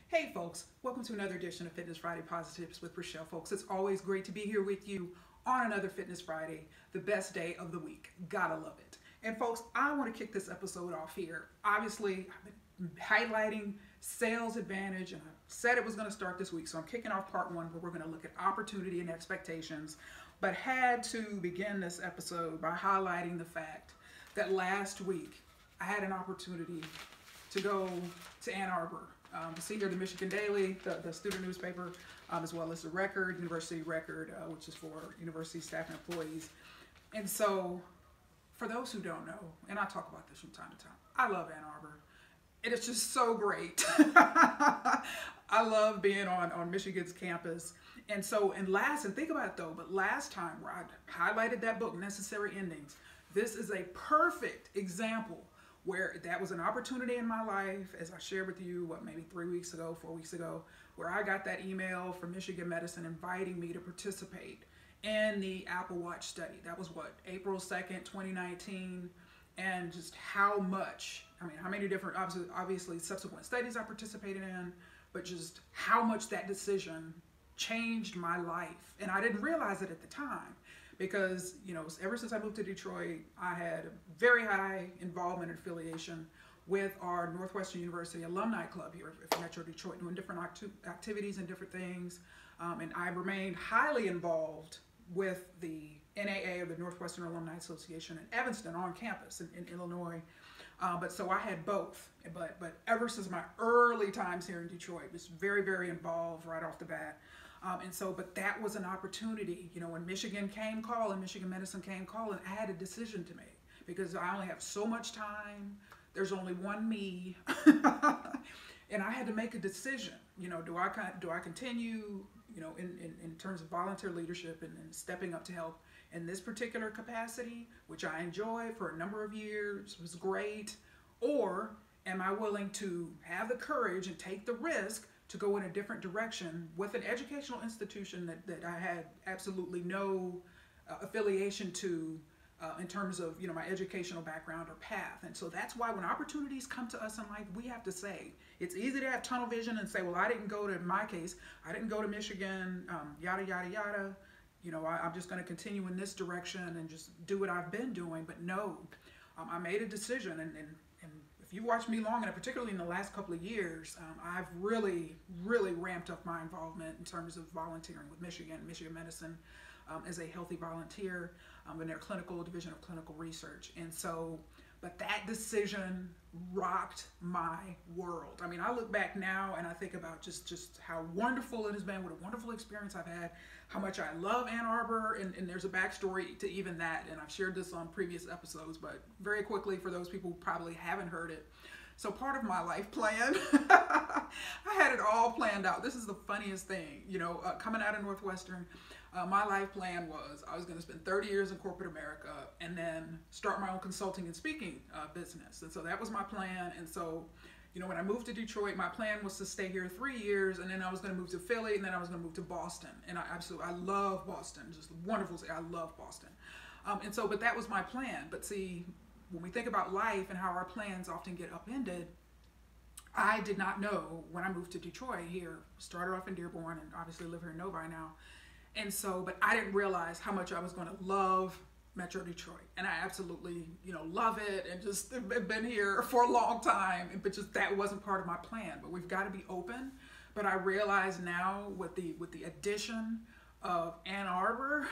Hey folks, welcome to another edition of Fitness Friday Posi-TIPS with Rachelle. Folks, it's always great to be here with you on another Fitness Friday, the best day of the week. Gotta love it. And folks, I want to kick this episode off here. Obviously, I've been highlighting sales advantage and I said it was going to start this week. So I'm kicking off part one where we're going to look at opportunity and expectations, but had to begin this episode by highlighting the fact that last week I had an opportunity to go to Ann Arbor to see here the Michigan Daily, the student newspaper, as well as the Record, University Record, which is for university staff and employees. And so, for those who don't know, and I talk about this from time to time, I love Ann Arbor. It is just so great. I love being on Michigan's campus. And so, and think about it though, but last time where I highlighted that book, Necessary Endings, this is a perfect example where that was an opportunity in my life, as I shared with you, maybe 3 weeks ago, 4 weeks ago, where I got that email from Michigan Medicine inviting me to participate in the Apple Watch study. That was April 2nd, 2019, and just how many different, obviously subsequent studies I participated in, but just how much that decision changed my life. And I didn't realize it at the time. Because, ever since I moved to Detroit, I had a very high involvement and affiliation with our Northwestern University Alumni Club here at Metro Detroit, doing different activities and different things. And I remained highly involved with the NAA, or the Northwestern Alumni Association in Evanston on campus in Illinois. But so I had both. But ever since my early times here in Detroit, was very, very involved right off the bat. But that was an opportunity, when Michigan came calling, Michigan Medicine came calling, I had a decision to make because I only have so much time. There's only one me. And I had to make a decision, do I continue, in terms of volunteer leadership and stepping up to help in this particular capacity, which I enjoyed for a number of years, was great, or am I willing to have the courage and take the risk to go in a different direction with an educational institution that I had absolutely no affiliation to in terms of my educational background or path. And so that's why when opportunities come to us in life, we have to say, it's easy to have tunnel vision and say, well, I didn't go to, in my case, I didn't go to Michigan, yada, yada, yada. I'm just going to continue in this direction and just do what I've been doing. But no, I made a decision, and if you watch me long enough, particularly in the last couple of years, I've really, really ramped up my involvement in terms of volunteering with Michigan Medicine as a healthy volunteer in their clinical division of clinical research. And so, but that decision rocked my world. I look back now and I think about just how wonderful it has been, what a wonderful experience I've had, how much I love Ann Arbor, and there's a backstory to even that, and I've shared this on previous episodes, but very quickly for those people who probably haven't heard it. So part of my life plan, I had it all planned out. This is the funniest thing, coming out of Northwestern, my life plan was I was going to spend 30 years in corporate America and then start my own consulting and speaking business. And so that was my plan. And so, when I moved to Detroit, my plan was to stay here 3 years, and then I was going to move to Philly, and then I was going to move to Boston. And I love Boston, just wonderful city. I love Boston. But that was my plan. But see, when we think about life and how our plans often get upended, I did not know when I moved to Detroit here, started off in Dearborn and obviously live here in Novi now. And so, but I didn't realize how much I was going to love Metro Detroit. And I absolutely, love it and just have been here for a long time. But just that wasn't part of my plan. But we've got to be open. But I realize now with the addition of Ann Arbor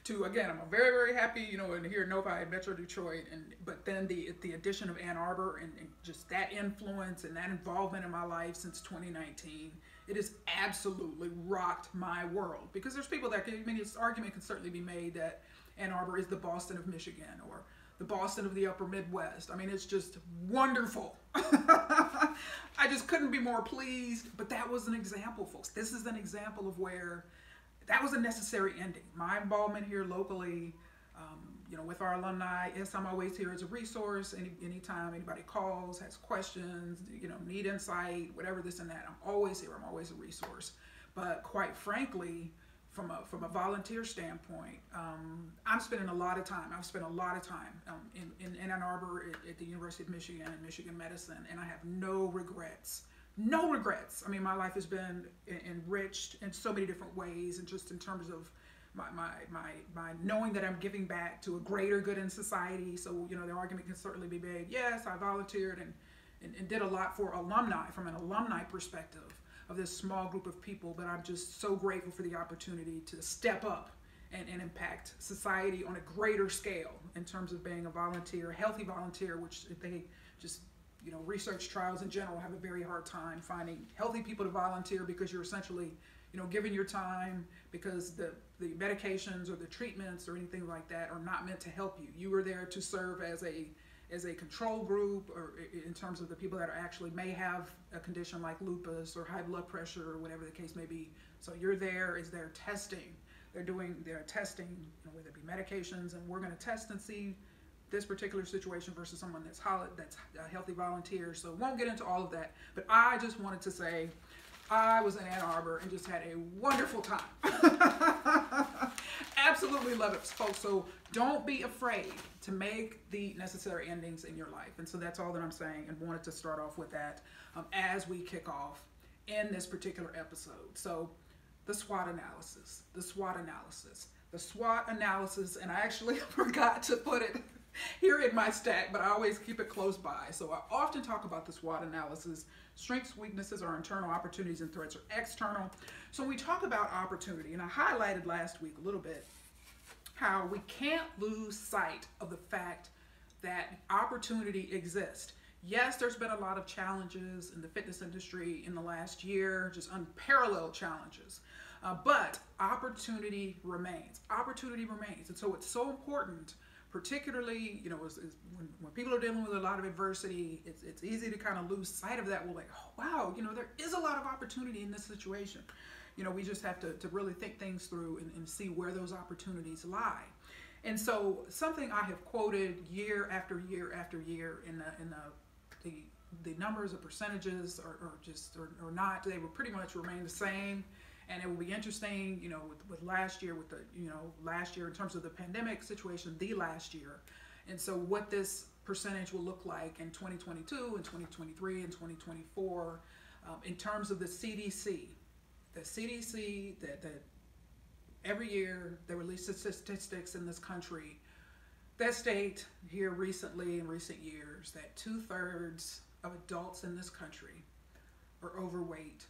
to, again, I'm very, very happy, and here in Novi and Metro Detroit, but then the addition of Ann Arbor and just that influence and that involvement in my life since 2019, it has absolutely rocked my world. Because there's people that this argument can certainly be made that Ann Arbor is the Boston of Michigan or the Boston of the upper Midwest. It's just wonderful. I just couldn't be more pleased, but that was an example, folks. This is an example of where that was a necessary ending. My involvement here locally, with our alumni, yes, I'm always here as a resource. Anytime anybody calls, has questions, need insight, whatever this and that, I'm always here. I'm always a resource. But quite frankly, from a volunteer standpoint, I'm spending a lot of time. I've spent a lot of time in Ann Arbor at the University of Michigan and Michigan Medicine, and I have no regrets no regrets. I mean, my life has been enriched in so many different ways, and just in terms of my knowing that I'm giving back to a greater good in society. So, the argument can certainly be made, yes, I volunteered and did a lot for alumni from an alumni perspective of this small group of people, but I'm just so grateful for the opportunity to step up and impact society on a greater scale in terms of being a volunteer, a healthy volunteer, which if they just, research trials in general have a very hard time finding healthy people to volunteer, because you're essentially, giving your time, because the medications or the treatments or anything like that are not meant to help you. You are there to serve as a control group, or in terms of the people that actually may have a condition like lupus or high blood pressure or whatever the case may be. So you're there as they're testing. They're testing, whether it be medications, and we're going to test and see this particular situation versus someone that's a healthy volunteer. So won't get into all of that, but I just wanted to say I was in Ann Arbor and just had a wonderful time. Absolutely love it, folks. So don't be afraid to make the necessary endings in your life. And so that's all that I'm saying, and wanted to start off with that as we kick off in this particular episode. So the SWOT analysis, and I actually forgot to put it here in my stack, but I always keep it close by. So I often talk about the SWOT analysis. Strengths, weaknesses are internal, opportunities and threats are external. So when we talk about opportunity, and I highlighted last week a little bit how we can't lose sight of the fact that opportunity exists. Yes, there's been a lot of challenges in the fitness industry in the last year, just unparalleled challenges. But opportunity remains. Opportunity remains. And so it's so important, particularly, when people are dealing with a lot of adversity, it's easy to kind of lose sight of that. We're like, oh, wow, there is a lot of opportunity in this situation. We just have to really think things through and see where those opportunities lie. And so something I have quoted year after year after year in the numbers of percentages or not, they will pretty much remain the same. And it will be interesting, with last year, last year in terms of the pandemic situation, the last year. And so what this percentage will look like in 2022 and 2023 and 2024 in terms of the CDC. The CDC, that every year they release statistics in this country that state here recently in recent years that 2/3 of adults in this country are overweight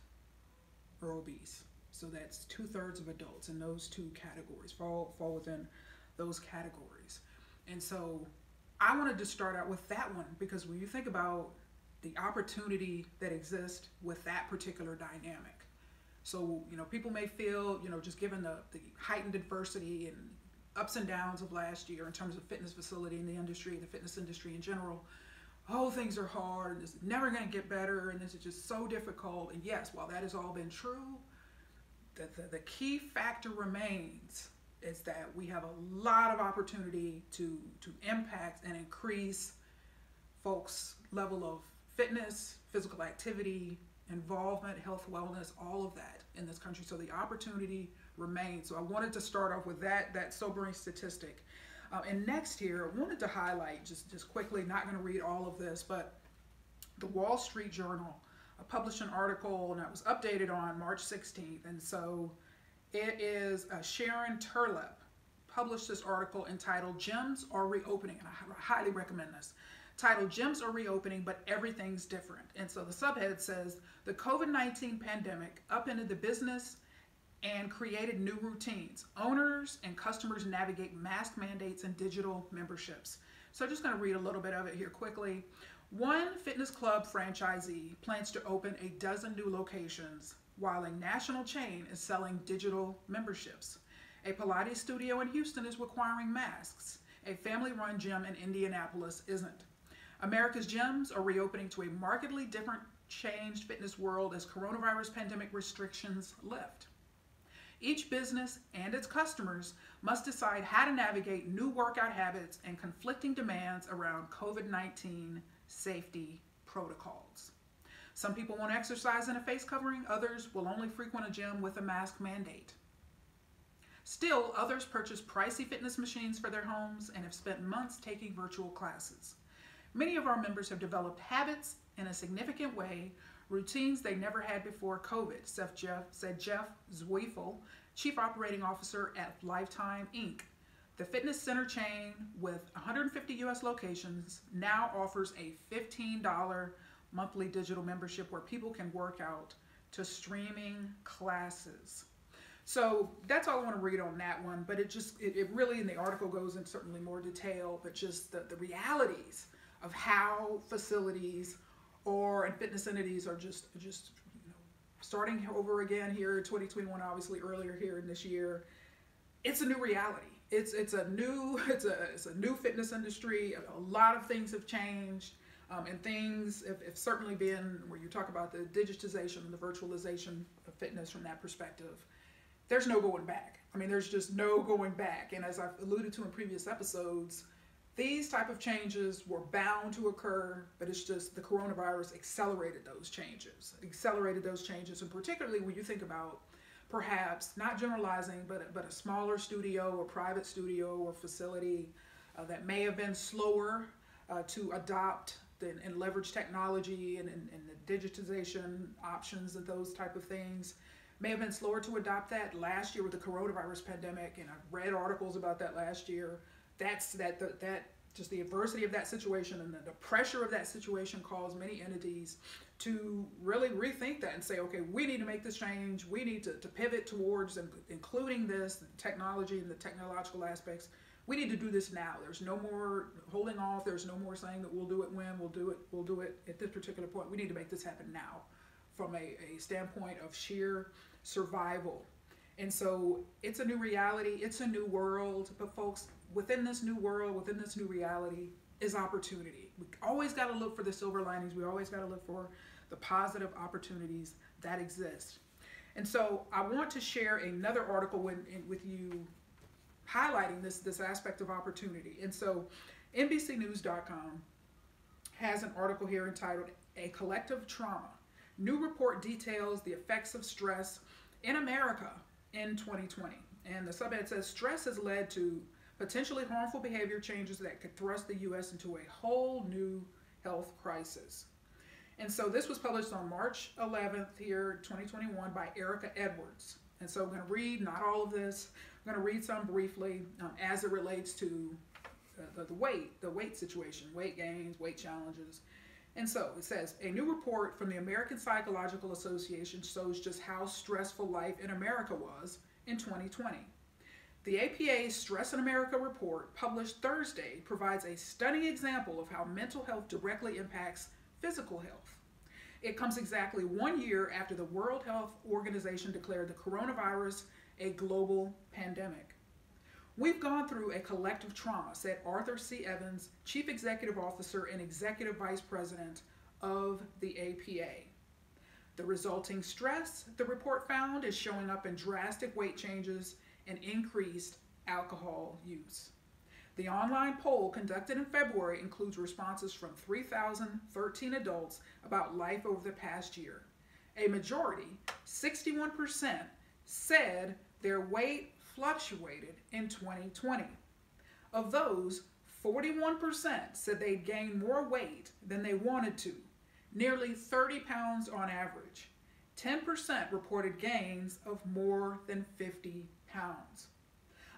or obese. So that's 2/3 of adults in those two categories, fall within those categories. And so I wanted to start out with that one, because when you think about the opportunity that exists with that particular dynamic. So, people may feel, just given the heightened adversity and ups and downs of last year in terms of fitness facility in the industry, the fitness industry in general, oh, things are hard, this is never going to get better, and this is just so difficult. And yes, while that has all been true, the key factor remains is that we have a lot of opportunity to impact and increase folks' level of fitness, physical activity, involvement, health, wellness, all of that in this country. So the opportunity remains. So I wanted to start off with that sobering statistic. And next here, I wanted to highlight just quickly, not going to read all of this, but the Wall Street Journal published an article, and that was updated on March 16th. And so it is Sharon Turlep published this article entitled "Gyms Are Reopening," and I highly recommend this. Titled "Gyms Are Reopening, but Everything's Different." And so the subhead says, "The COVID-19 pandemic upended the business and created new routines. Owners and customers navigate mask mandates and digital memberships." So I'm just going to read a little bit of it here quickly. One fitness club franchisee plans to open a dozen new locations, while a national chain is selling digital memberships. A Pilates studio in Houston is requiring masks. A family-run gym in Indianapolis isn't. America's gyms are reopening to a markedly different, changed fitness world as coronavirus pandemic restrictions lift. Each business and its customers must decide how to navigate new workout habits and conflicting demands around COVID-19 safety protocols. Some people won't exercise in a face covering, others will only frequent a gym with a mask mandate. Still, others purchase pricey fitness machines for their homes and have spent months taking virtual classes. Many of our members have developed habits in a significant way, routines they never had before COVID, said Jeff Zweifel, Chief Operating Officer at Lifetime Inc. The fitness center chain with 150 U.S. locations now offers a $15 monthly digital membership where people can work out to streaming classes. So that's all I want to read on that one, but it really, in the article, goes into certainly more detail, but just the realities of how facilities and fitness entities are just starting over again here in 2021, obviously earlier here in this year. It's a new reality. It's a new fitness industry. A lot of things have changed, and things have certainly been, where you talk about the digitization and the virtualization of fitness from that perspective. There's no going back. I mean, there's just no going back. And as I've alluded to in previous episodes, these type of changes were bound to occur, but it's just the coronavirus accelerated those changes. And particularly when you think about, perhaps not generalizing, but a smaller studio or private studio or facility that may have been slower to adopt and leverage technology and the digitization options and those type of things, may have been slower to adopt that last year with the coronavirus pandemic. And I've read articles about that last year. Just the adversity of that situation and the pressure of that situation caused many entities to really rethink that and say, okay, we need to make this change. We need to pivot towards including this technology and the technological aspects. We need to do this now. There's no more holding off. There's no more saying that we'll do it when, we'll do it at this particular point. We need to make this happen now from a standpoint of sheer survival. And so it's a new reality. It's a new world. But folks, within this new world, within this new reality is opportunity. We always got to look for the silver linings. We always got to look for the positive opportunities that exist. And so I want to share another article with you highlighting this aspect of opportunity. And so NBCnews.com has an article here entitled "A Collective Trauma. New report details the effects of stress in America in 2020." And the subhead says, "Stress has led to potentially harmful behavior changes that could thrust the U.S. into a whole new health crisis." And so this was published on March 11th here, 2021, by Erica Edwards. And so I'm going to read, not all of this, I'm going to read some briefly as it relates to the weight situation, weight gains, weight challenges. And so it says, "A new report from the American Psychological Association shows just how stressful life in America was in 2020. The APA's Stress in America report, published Thursday, provides a stunning example of how mental health directly impacts physical health. It comes exactly 1 year after the World Health Organization declared the coronavirus a global pandemic. We've gone through a collective trauma," said Arthur C. Evans, Chief Executive Officer and Executive Vice President of the APA. "The resulting stress," the report found, "is showing up in drastic weight changes and increased alcohol use." The online poll conducted in February includes responses from 3,013 adults about life over the past year. A majority, 61%, said their weight fluctuated in 2020. Of those, 41% said they'd gained more weight than they wanted to, nearly 30 pounds on average. 10% reported gains of more than 50 pounds.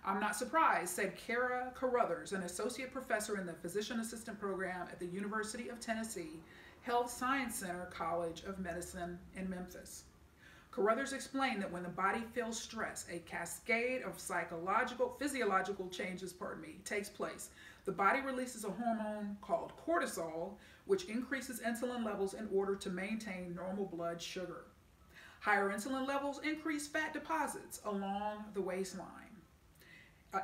"I'm not surprised," said Kara Carruthers, an associate professor in the physician assistant program at the University of Tennessee Health Science Center College of Medicine in Memphis. Carruthers explained that when the body feels stress, a cascade of physiological changes, takes place. The body releases a hormone called cortisol, which increases insulin levels in order to maintain normal blood sugar. Higher insulin levels increase fat deposits along the waistline.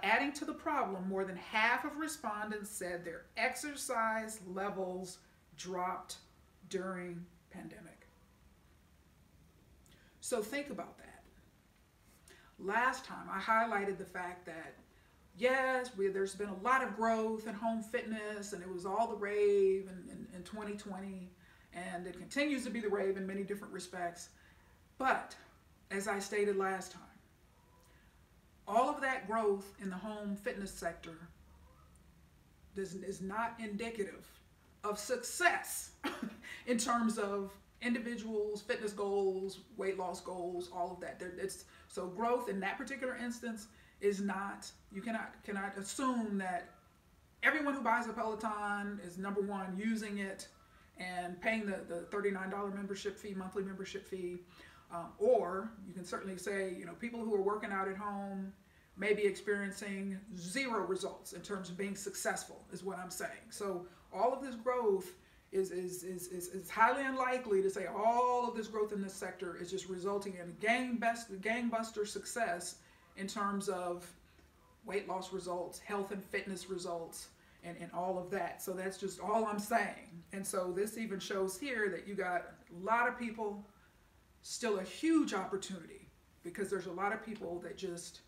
Adding to the problem, more than half of respondents said their exercise levels dropped during pandemic. So think about that. Last time I highlighted the fact that, yes, there's been a lot of growth in home fitness, and it was all the rave in 2020, and it continues to be the rave in many different respects. But as I stated last time, all of that growth in the home fitness sector is not indicative of success in terms of individuals, fitness goals, weight loss goals, all of that. So growth in that particular instance is not, you cannot assume that everyone who buys a Peloton is, number one, using it and paying the $39 membership fee, monthly membership fee. Or you can certainly say, people who are working out at home may be experiencing zero results in terms of being successful, is what I'm saying. So all of this growth is highly unlikely to say all of this growth in this sector is just resulting in gangbuster success in terms of weight loss results, health and fitness results, and all of that. So that's just all I'm saying. And so this even shows here that you got a lot of people, still a huge opportunity, because there's a lot of people that just,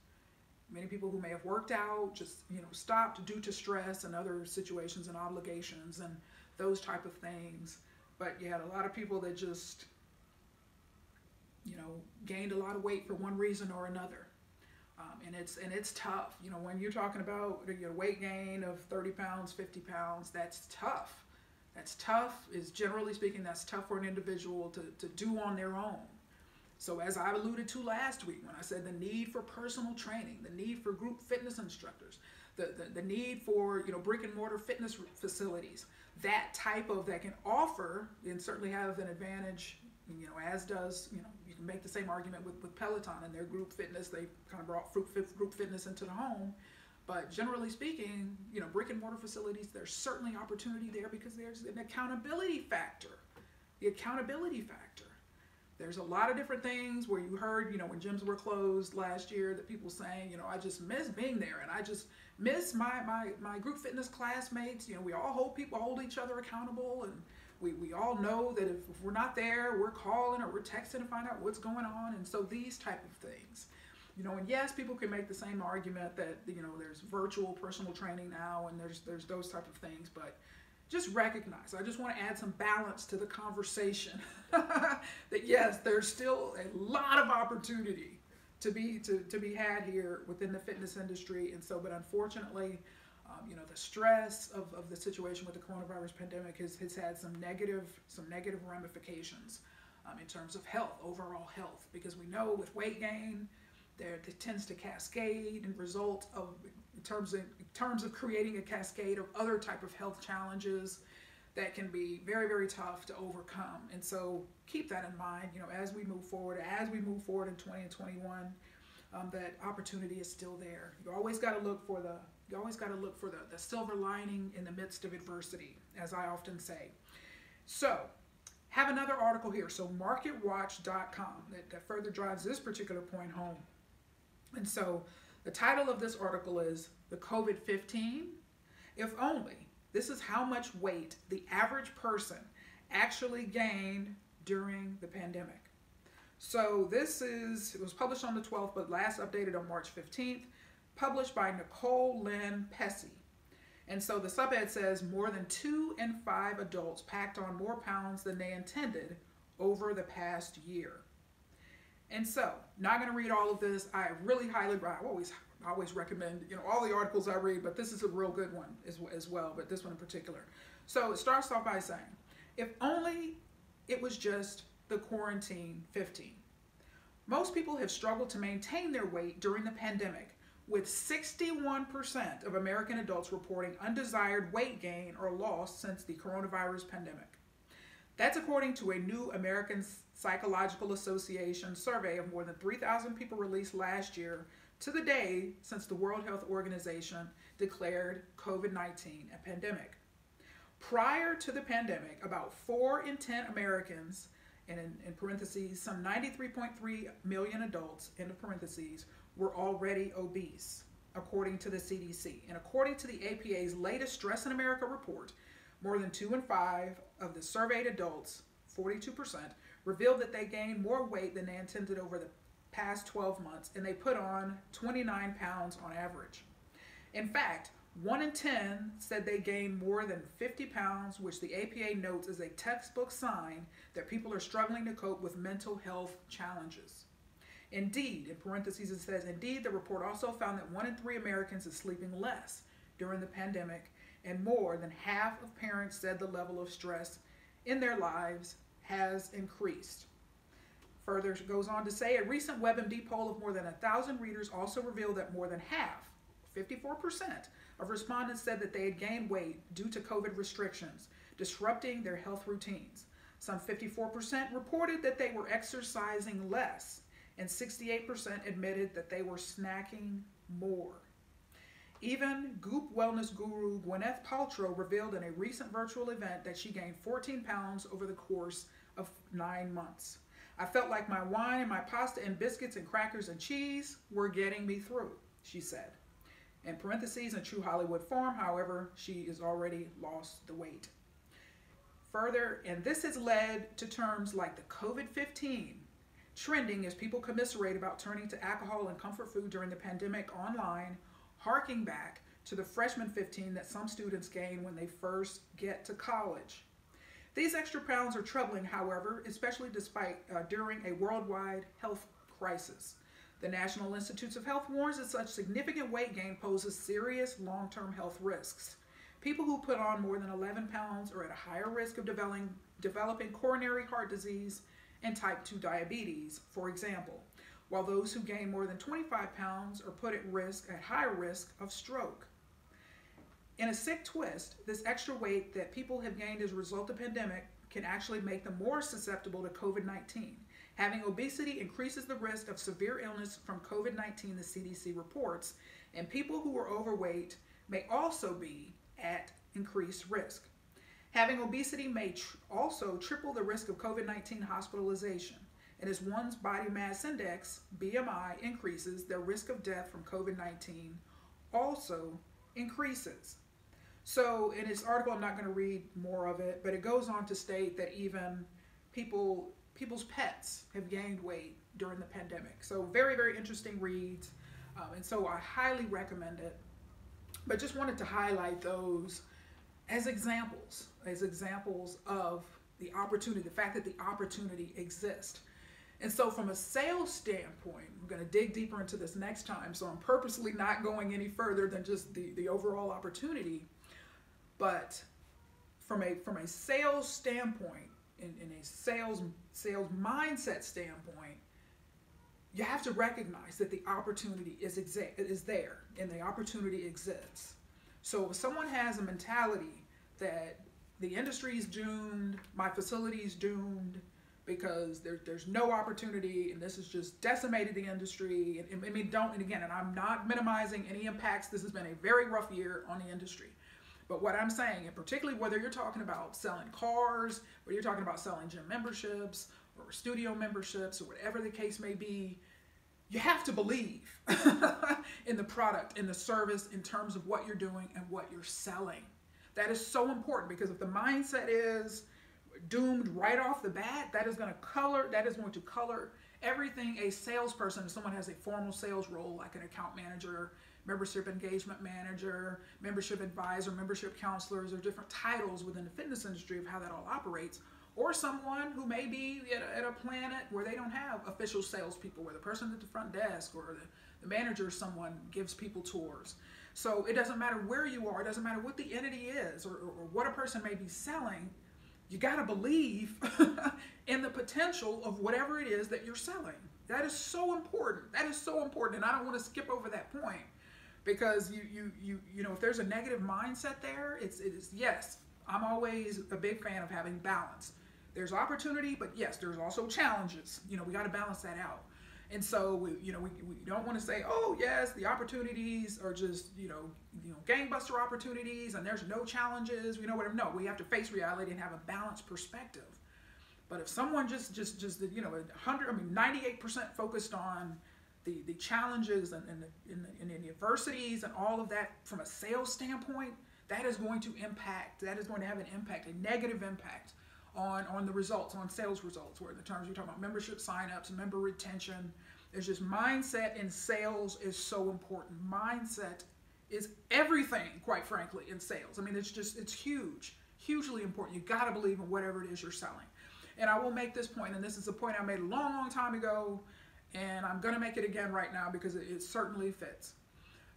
many people who may have worked out, just, stopped due to stress and other situations and obligations and those type of things. But you had a lot of people that just, gained a lot of weight for one reason or another. And it's tough. When you're talking about your weight gain of 30 pounds, 50 pounds, that's tough. That's tough. Is generally speaking, that's tough for an individual to do on their own. So as I alluded to last week when I said the need for personal training, the need for group fitness instructors, the need for brick and mortar fitness facilities, that can offer and certainly have an advantage, as does, you can make the same argument with Peloton and their group fitness. They kind of brought group fitness into the home. But generally speaking, brick and mortar facilities, there's certainly opportunity there because there's an accountability factor. The accountability factor. There's a lot of different things where you heard, when gyms were closed last year, that people saying, I just miss being there, and I just miss my group fitness classmates. We all hold each other accountable, and we all know that if we're not there, we're calling or we're texting to find out what's going on. And so these type of things, and yes, people can make the same argument that, there's virtual personal training now, and there's those type of things, but just recognize, I just want to add some balance to the conversation that yes, there's still a lot of opportunity to be had here within the fitness industry. And so, but unfortunately, the stress of the situation with the coronavirus pandemic has had some negative ramifications in terms of health, overall health, because we know with weight gain, it tends to cascade and result in terms of creating a cascade of other type of health challenges that can be very, very tough to overcome. And so keep that in mind, as we move forward in 20 and 21, that opportunity is still there. You always got to look for the silver lining in the midst of adversity, as I often say. So have another article here. So marketwatch.com that further drives this particular point home. And so the title of this article is The COVID-15, If Only. This is how much weight the average person actually gained during the pandemic. So it was published on the 12th, but last updated on March 15th, published by Nicole Lynn Pesce. And so the subhead says more than 2 in 5 adults packed on more pounds than they intended over the past year. And so, not going to read all of this. I really I always recommend, all the articles I read, but this is a real good one as well, but this one in particular. So it starts off by saying, if only it was just the quarantine 15. Most people have struggled to maintain their weight during the pandemic, with 61% of American adults reporting undesired weight gain or loss since the coronavirus pandemic. That's according to a new American Psychological Association survey of more than 3,000 people released last year to the day since the World Health Organization declared COVID-19 a pandemic. Prior to the pandemic, about 4 in 10 Americans, and in parentheses, some 93.3 million adults, end of parentheses, were already obese, according to the CDC. And according to the APA's latest Stress in America report, more than 2 in 5 of the surveyed adults, 42%, revealed that they gained more weight than they intended over the past 12 months, and they put on 29 pounds on average. In fact, 1 in 10 said they gained more than 50 pounds, which the APA notes is a textbook sign that people are struggling to cope with mental health challenges. Indeed, in parentheses it says, indeed, the report also found that 1 in 3 Americans is sleeping less during the pandemic, and more than half of parents said the level of stress in their lives has increased. Further, it goes on to say, a recent WebMD poll of more than 1,000 readers also revealed that more than half, 54%, of respondents said that they had gained weight due to COVID restrictions, disrupting their health routines. Some 54% reported that they were exercising less, and 68% admitted that they were snacking more. Even Goop wellness guru Gwyneth Paltrow revealed in a recent virtual event that she gained 14 pounds over the course of 9 months. I felt like my wine and my pasta and biscuits and crackers and cheese were getting me through, she said. In parentheses, in true Hollywood form, however, she has already lost the weight. Further, and this has led to terms like the COVID-15 trending as people commiserate about turning to alcohol and comfort food during the pandemic online, harking back to the freshman 15 that some students gain when they first get to college. These extra pounds are troubling, however, especially during a worldwide health crisis. The National Institutes of Health warns that such significant weight gain poses serious long-term health risks. People who put on more than 11 pounds are at a higher risk of developing coronary heart disease and type 2 diabetes, for example, while those who gain more than 25 pounds are put at higher risk of stroke. In a sick twist, this extra weight that people have gained as a result of the pandemic can actually make them more susceptible to COVID-19. Having obesity increases the risk of severe illness from COVID-19, the CDC reports, and people who are overweight may also be at increased risk. Having obesity may also triple the risk of COVID-19 hospitalization, and as one's body mass index, BMI, increases, their risk of death from COVID-19 also increases. So in this article, I'm not going to read more of it, but it goes on to state that even people's pets have gained weight during the pandemic. So very, very interesting reads, and so I highly recommend it. But just wanted to highlight those as examples of the opportunity, the fact that the opportunity exists. And so from a sales standpoint, I'm going to dig deeper into this next time, so I'm purposely not going any further than just the overall opportunity. But from a sales standpoint, in a sales mindset standpoint, you have to recognize that the opportunity is there, and the opportunity exists. So if someone has a mentality that the industry is doomed, my facility is doomed, because there's no opportunity, and this has just decimated the industry, and I'm not minimizing any impacts. This has been a very rough year on the industry. But what I'm saying, and particularly whether you're talking about selling cars, or you're talking about selling gym memberships, or studio memberships, or whatever the case may be, you have to believe in the product, in the service, in terms of what you're doing and what you're selling. That is so important, because if the mindset is doomed right off the bat, that is going to color everything a salesperson, if someone has a formal sales role like an account manager, membership engagement manager, membership advisor, membership counselors, or different titles within the fitness industry of how that all operates, or someone who may be at a planet where they don't have official salespeople, where the person at the front desk or the manager or someone gives people tours. So it doesn't matter where you are, it doesn't matter what the entity is, or what a person may be selling, you got to believe in the potential of whatever it is that you're selling. That is so important. That is so important, and I don't want to skip over that point. Because you know, if there's a negative mindset there, it is yes, I'm always a big fan of having balance. There's opportunity, but yes, there's also challenges. You know, we got to balance that out. And so we don't want to say, oh yes, the opportunities are just gangbuster opportunities and there's no challenges. Whatever. No, we have to face reality and have a balanced perspective. But if someone just 98% focused on the challenges and the adversities and all of that from a sales standpoint, that is going to have an impact, a negative impact on the results, on sales results, where the terms we're talking about membership signups, member retention. There's just mindset in sales is so important. Mindset is everything, quite frankly, in sales. I mean, it's hugely important. You got to believe in whatever it is you're selling. And I will make this point, and this is a point I made a long, long time ago, and I'm going to make it again right now because it certainly fits.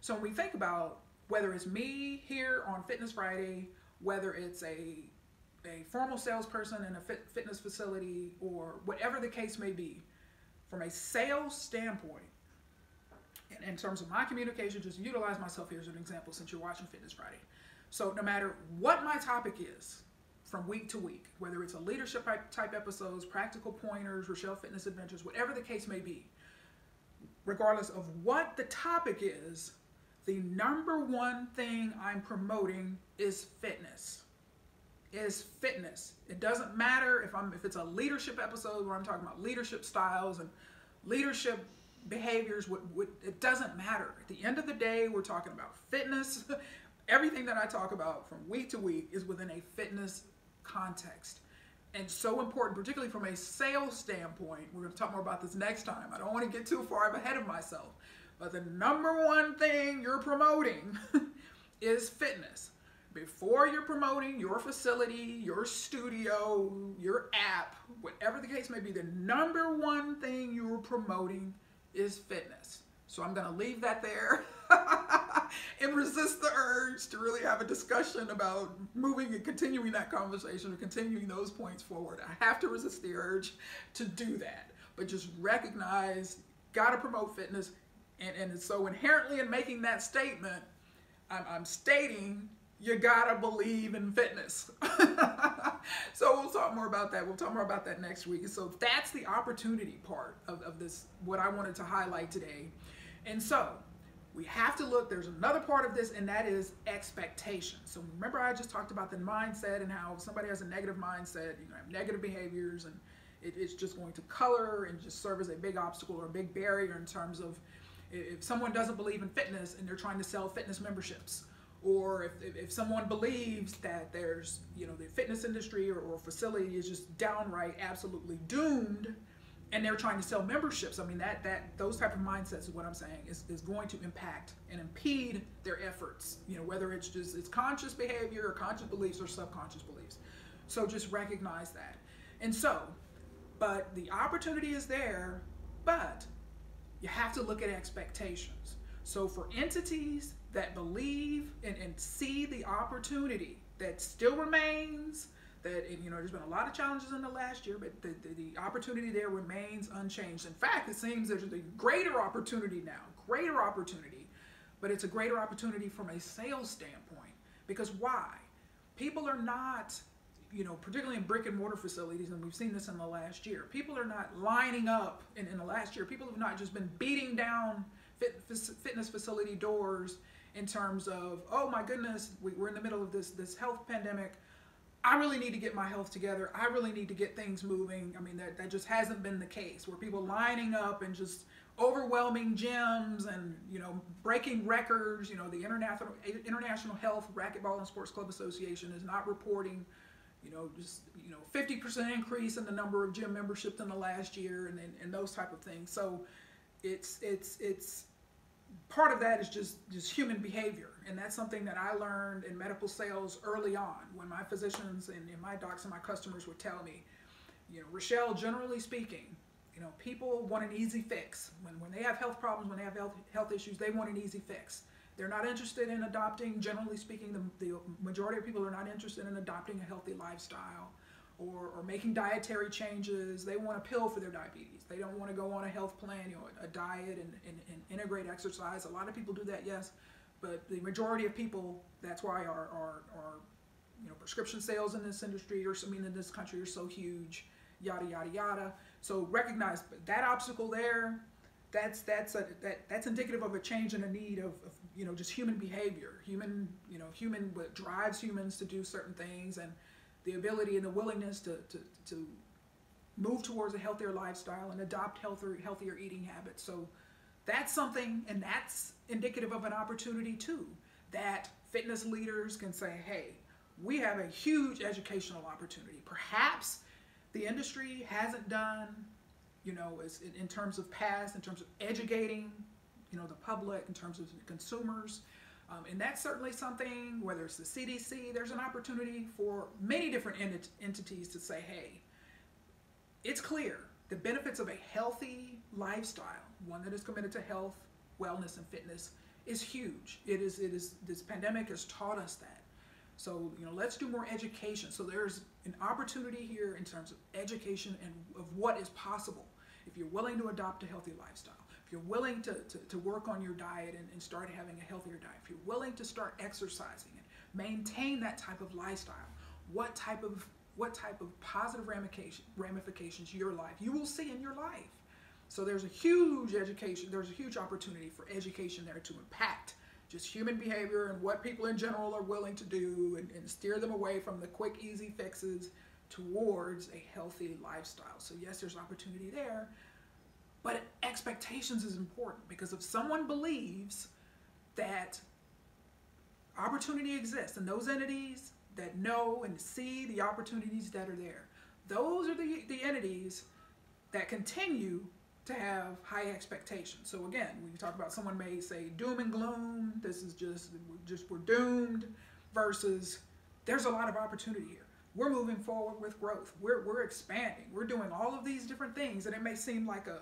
So when we think about whether it's me here on Fitness Friday, whether it's a a formal salesperson in a fitness facility or whatever the case may be, from a sales standpoint, in terms of my communication, just utilize myself here as an example since you're watching Fitness Friday. So no matter what my topic is from week to week, whether it's a leadership type episodes, practical pointers, Rachelle Fitness Adventures, whatever the case may be, regardless of what the topic is, the number one thing I'm promoting is fitness. It doesn't matter if it's a leadership episode where I'm talking about leadership styles and leadership behaviors, it doesn't matter. At the end of the day, we're talking about fitness. Everything that I talk about from week to week is within a fitness context. And so important, particularly from a sales standpoint. We're going to talk more about this next time. I don't want to get too far ahead of myself. But the number one thing you're promoting is fitness. Before you're promoting your facility, your studio, your app, whatever the case may be, the number one thing you're promoting is fitness. So I'm going to leave that there and resist the urge to really have a discussion about moving and continuing that conversation or continuing those points forward. I have to resist the urge to do that, but just recognize, got to promote fitness. And so inherently in making that statement, I'm stating you gotta believe in fitness. So we'll talk more about that. We'll talk more about that next week. So that's the opportunity part of this, what I wanted to highlight today. And so we have to look, there's another part of this, and that is expectations. So remember I just talked about the mindset and how if somebody has a negative mindset, you're gonna have negative behaviors, and it's just going to color and just serve as a big obstacle or a big barrier in terms of if someone doesn't believe in fitness and they're trying to sell fitness memberships, or if someone believes that there's, the fitness industry or facility is just downright absolutely doomed and they're trying to sell memberships. I mean, those type of mindsets is what I'm saying is going to impact and impede their efforts, whether it's conscious behavior or conscious beliefs or subconscious beliefs. So just recognize that. And so, but the opportunity is there, but you have to look at expectations. So for entities that believe and see the opportunity that still remains, that there's been a lot of challenges in the last year, but the opportunity there remains unchanged. In fact, it seems there's a greater opportunity now, but it's a greater opportunity from a sales standpoint. Because why? People are not, particularly in brick and mortar facilities, and we've seen this in the last year, people are not lining up in the last year. People have not just been beating down fitness facility doors in terms of, oh my goodness, we're in the middle of this health pandemic. I really need to get my health together. I really need to get things moving. I mean, that just hasn't been the case, where people lining up and just overwhelming gyms and, breaking records. The International Health Racquetball and Sports Club Association is not reporting, 50% increase in the number of gym memberships in the last year and those type of things. So it's part of that is just human behavior. And that's something that I learned in medical sales early on, when my physicians and my docs and my customers would tell me, Rachelle, generally speaking, people want an easy fix. When they have health problems, when they have health issues, they want an easy fix. They're not interested in adopting, generally speaking, the majority of people are not interested in adopting a healthy lifestyle or making dietary changes. They want a pill for their diabetes. They don't want to go on a health plan, a diet and integrate exercise. A lot of people do that, yes, but the majority of people, that's why our prescription sales in this industry, in this country, are so huge, yada, yada, yada. So recognize that obstacle there. That's indicative of a change in a need of just human behavior, what drives humans to do certain things, and the ability and the willingness to move towards a healthier lifestyle and adopt healthier eating habits. So that's something, and that's indicative of an opportunity too, that fitness leaders can say, hey, we have a huge educational opportunity. Perhaps the industry hasn't done, in terms of educating, the public, in terms of consumers. And that's certainly something, whether it's the CDC, there's an opportunity for many different entities to say, hey, it's clear the benefits of a healthy lifestyle, one that is committed to health, wellness, and fitness, is huge. This pandemic has taught us that. So, let's do more education. So there's an opportunity here in terms of education and of what is possible if you're willing to adopt a healthy lifestyle, if you're willing to work on your diet and start having a healthier diet, if you're willing to start exercising and maintain that type of lifestyle, what type of positive ramifications you will see in your life. So there's a huge opportunity for education there to impact just human behavior and what people in general are willing to do, and steer them away from the quick, easy fixes towards a healthy lifestyle. So yes, there's opportunity there, but expectations is important, because if someone believes that opportunity exists and those entities that know and see the opportunities that are there, those are the entities that continue to have high expectations. So again, when you talk about, someone may say doom and gloom, this is we're doomed, versus there's a lot of opportunity here. We're moving forward with growth. We're expanding. We're doing all of these different things, and it may seem like a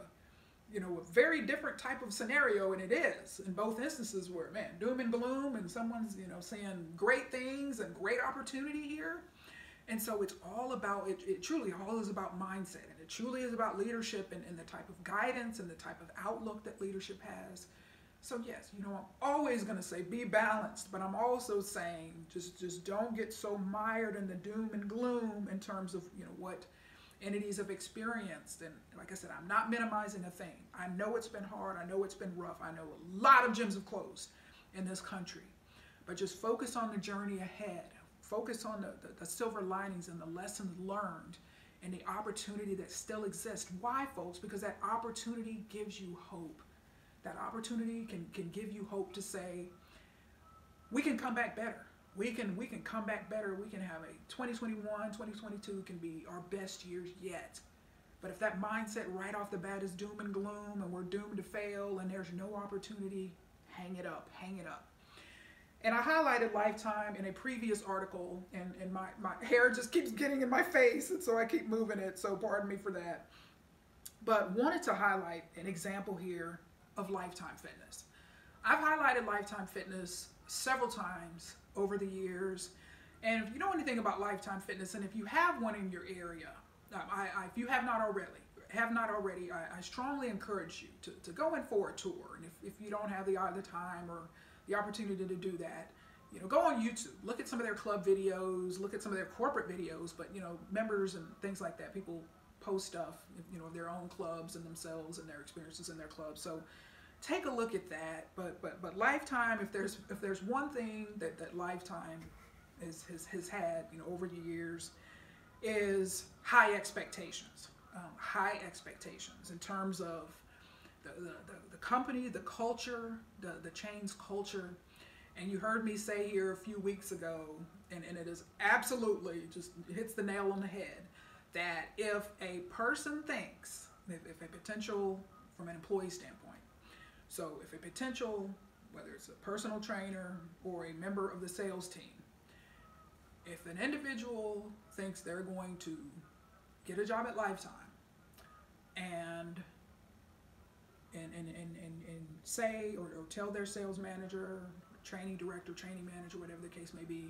very different type of scenario, and it is in both instances, where, man, doom and gloom, and someone's, saying great things and great opportunity here. And so it's all about, it truly all is about mindset, and it truly is about leadership and the type of guidance and the type of outlook that leadership has. So yes, I'm always going to say be balanced, but I'm also saying just don't get so mired in the doom and gloom in terms of, what entities have experienced. And like I said, I'm not minimizing a thing. I know it's been hard. I know it's been rough. I know a lot of gyms have closed in this country, but just focus on the journey ahead. Focus on the silver linings and the lessons learned and the opportunity that still exists. Why, folks? Because that opportunity gives you hope. That opportunity can give you hope to say, we can come back better. We can come back better. We can have a 2021, 2022 can be our best years yet. But if that mindset right off the bat is doom and gloom, and we're doomed to fail, and there's no opportunity, hang it up, hang it up. And I highlighted Lifetime in a previous article, and my hair just keeps getting in my face, and so I keep moving it, so pardon me for that. But wanted to highlight an example here of Lifetime Fitness. I've highlighted Lifetime Fitness several times over the years, and if you know anything about Lifetime Fitness, and if you have one in your area, if you have not already, I strongly encourage you to go in for a tour. And if you don't have the time or the opportunity to do that, go on YouTube, look at some of their club videos, look at some of their corporate videos, but members and things like that, people post stuff, of their own clubs and themselves and their experiences in their clubs. So take a look at that. But Lifetime, if there's one thing that Lifetime has had, over the years, is high expectations. High expectations in terms of the company, the culture, the chain's culture. And you heard me say here a few weeks ago, and it is absolutely just hits the nail on the head, that if a person thinks, if a potential, from an employee standpoint, so if a potential, whether it's a personal trainer or a member of the sales team, if an individual thinks they're going to get a job at Lifetime and say or tell their sales manager, training director, training manager, whatever the case may be,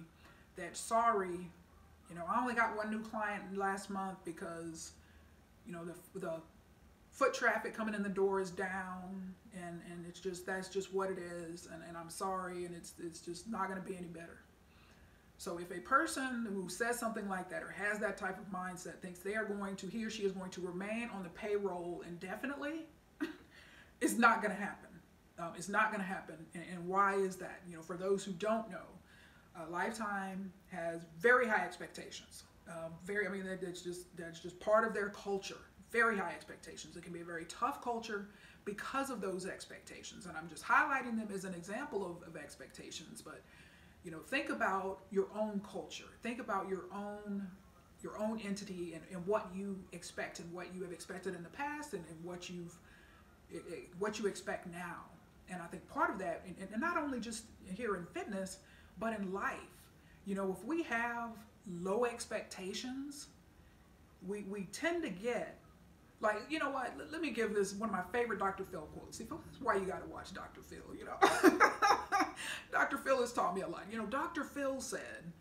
that sorry, I only got one new client last month because, the foot traffic coming in the door is down, and that's just what it is, and I'm sorry, and it's just not going to be any better. So if a person who says something like that or has that type of mindset thinks he or she is going to remain on the payroll indefinitely, it's not going to happen. It's not going to happen. And why is that? For those who don't know, Lifetime has very high expectations. That's just part of their culture. Very high expectations. It can be a very tough culture because of those expectations. And I'm just highlighting them as an example of expectations. But think about your own culture. Think about your own entity and what you expect and what you have expected in the past and what you expect now. And I think part of that, and not only just here in fitness, but in life, if we have low expectations, we tend to get, like, what, let me give this one of my favorite Dr. Phil quotes. See, folks, that's why you got to watch Dr. Phil, Dr. Phil has taught me a lot. Dr. Phil said,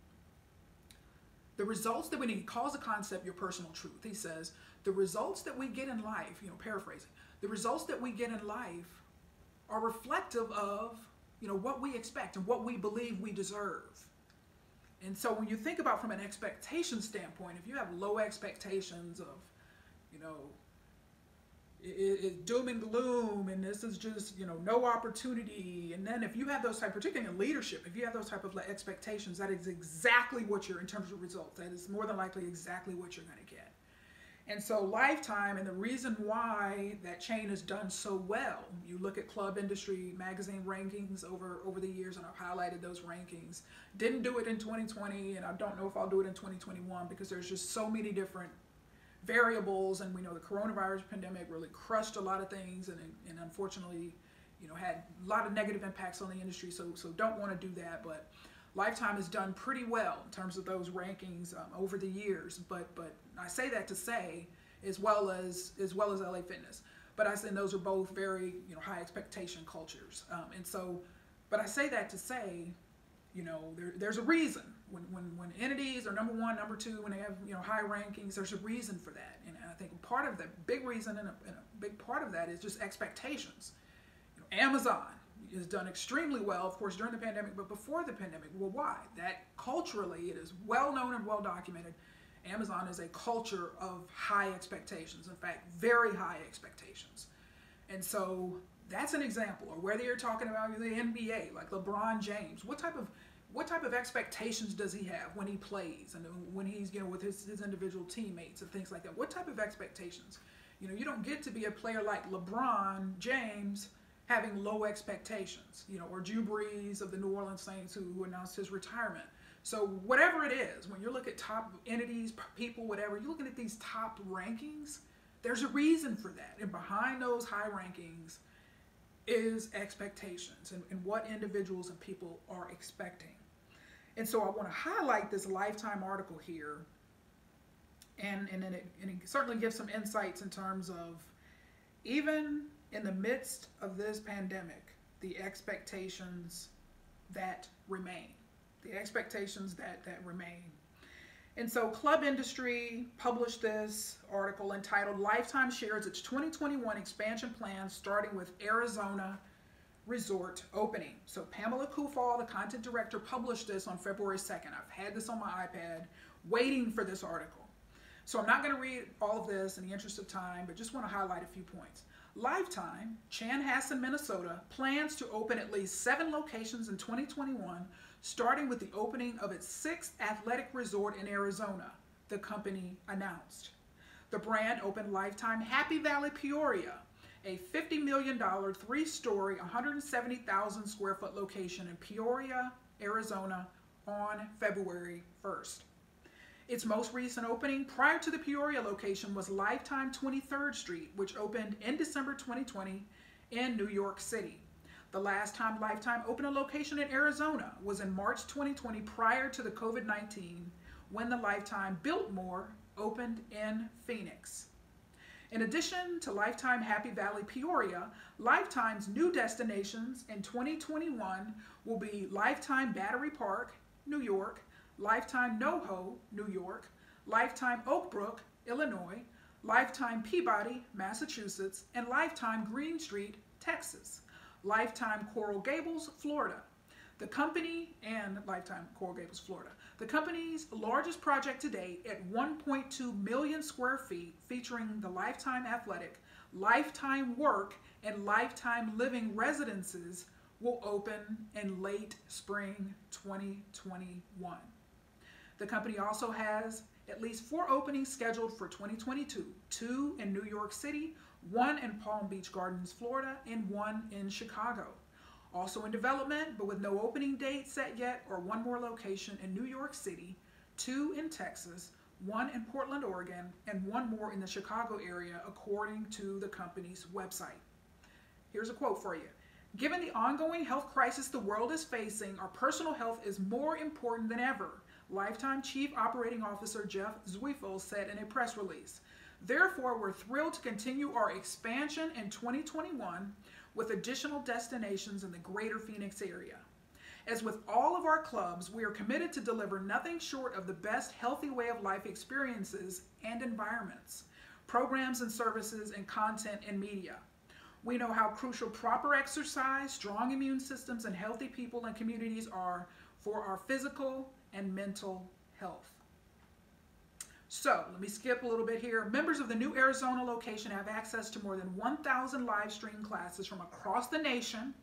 The results that we need, he calls the concept your personal truth. He says, the results that we get in life, paraphrasing, the results that we get in life are reflective of, what we expect and what we believe we deserve. And so when you think about from an expectation standpoint, if you have low expectations of, it's doom and gloom and this is just, no opportunity. And then if you have those type, particularly in leadership, if you have those type of expectations, that is exactly what you're, in terms of results, that is more than likely exactly what you're going to get. And so Lifetime, and the reason why that chain has done so well, you look at Club Industry magazine rankings over the years, and I've highlighted those rankings. Didn't do it in 2020, and I don't know if I'll do it in 2021 because there's just so many different variables, and we know the coronavirus pandemic really crushed a lot of things, and unfortunately, had a lot of negative impacts on the industry. So don't want to do that, but Lifetime has done pretty well in terms of those rankings over the years. But I say that to say, as well as LA Fitness. But I said those are both very high expectation cultures, but I say that to say, there's a reason when entities are number one, number two, when they have high rankings, there's a reason for that. And I think part of the big reason and a big part of that is just expectations. Amazon has done extremely well, of course, during the pandemic, but before the pandemic. Well, why? That culturally, it is well known and well documented. Amazon is a culture of high expectations. In fact, very high expectations. And so that's an example. Or whether you're talking about the NBA, like LeBron James, what type of expectations does he have when he plays and when he's with his individual teammates and things like that? What type of expectations? You don't get to be a player like LeBron James having low expectations, or Drew Brees of the New Orleans Saints who announced his retirement. So whatever it is, when you look at top entities, people, whatever, you're looking at these top rankings, there's a reason for that. And behind those high rankings is expectations and what individuals and people are expecting. And so I want to highlight this Lifetime article here, and it certainly gives some insights in terms of, even in the midst of this pandemic, the expectations that remain. The expectations that remain. And so Club Industry published this article entitled Lifetime Shares Its 2021 Expansion Plans Starting with Arizona Resort Opening. So Pamela Kufal, the content director, published this on February 2nd. I've had this on my iPad waiting for this article. So I'm not going to read all of this in the interest of time, but just want to highlight a few points. Lifetime, Chanhassen, Minnesota, plans to open at least 7 locations in 2021, starting with the opening of its 6th athletic resort in Arizona, the company announced. The brand opened Lifetime Happy Valley Peoria, a $50 million, 3-story, 170,000 square foot location in Peoria, Arizona on February 1st. Its most recent opening prior to the Peoria location was Lifetime 23rd Street, which opened in December 2020 in New York City. The last time Lifetime opened a location in Arizona was in March 2020 prior to the COVID-19, when the Lifetime Biltmore opened in Phoenix. In addition to Lifetime Happy Valley Peoria, Lifetime's new destinations in 2021 will be Lifetime Battery Park, New York, Lifetime NoHo, New York, Lifetime Oak Brook, Illinois, Lifetime Peabody, Massachusetts, and Lifetime Green Street, Texas, Lifetime Coral Gables, Florida. The company and Lifetime Coral Gables, Florida. The company's largest project to date at 1.2 million square feet, featuring the Lifetime Athletic, Lifetime Work, and Lifetime Living residences, will open in late spring 2021. The company also has at least 4 openings scheduled for 2022, 2 in New York City, 1 in Palm Beach Gardens, Florida, and 1 in Chicago. Also in development, but with no opening date set yet, are 1 more location in New York City, 2 in Texas, 1 in Portland, Oregon, and 1 more in the Chicago area, according to the company's website. Here's a quote for you. Given the ongoing health crisis the world is facing, our personal health is more important than ever, Lifetime Chief Operating Officer Jeff Zweifel said in a press release. Therefore, we're thrilled to continue our expansion in 2021 with additional destinations in the greater Phoenix area. As with all of our clubs, we are committed to deliver nothing short of the best healthy way of life experiences and environments, programs and services, and content and media. We know how crucial proper exercise, strong immune systems, and healthy people and communities are for our physical and mental health. So let me skip a little bit here. Members of the new Arizona location have access to more than 1,000 live stream classes from across the nation,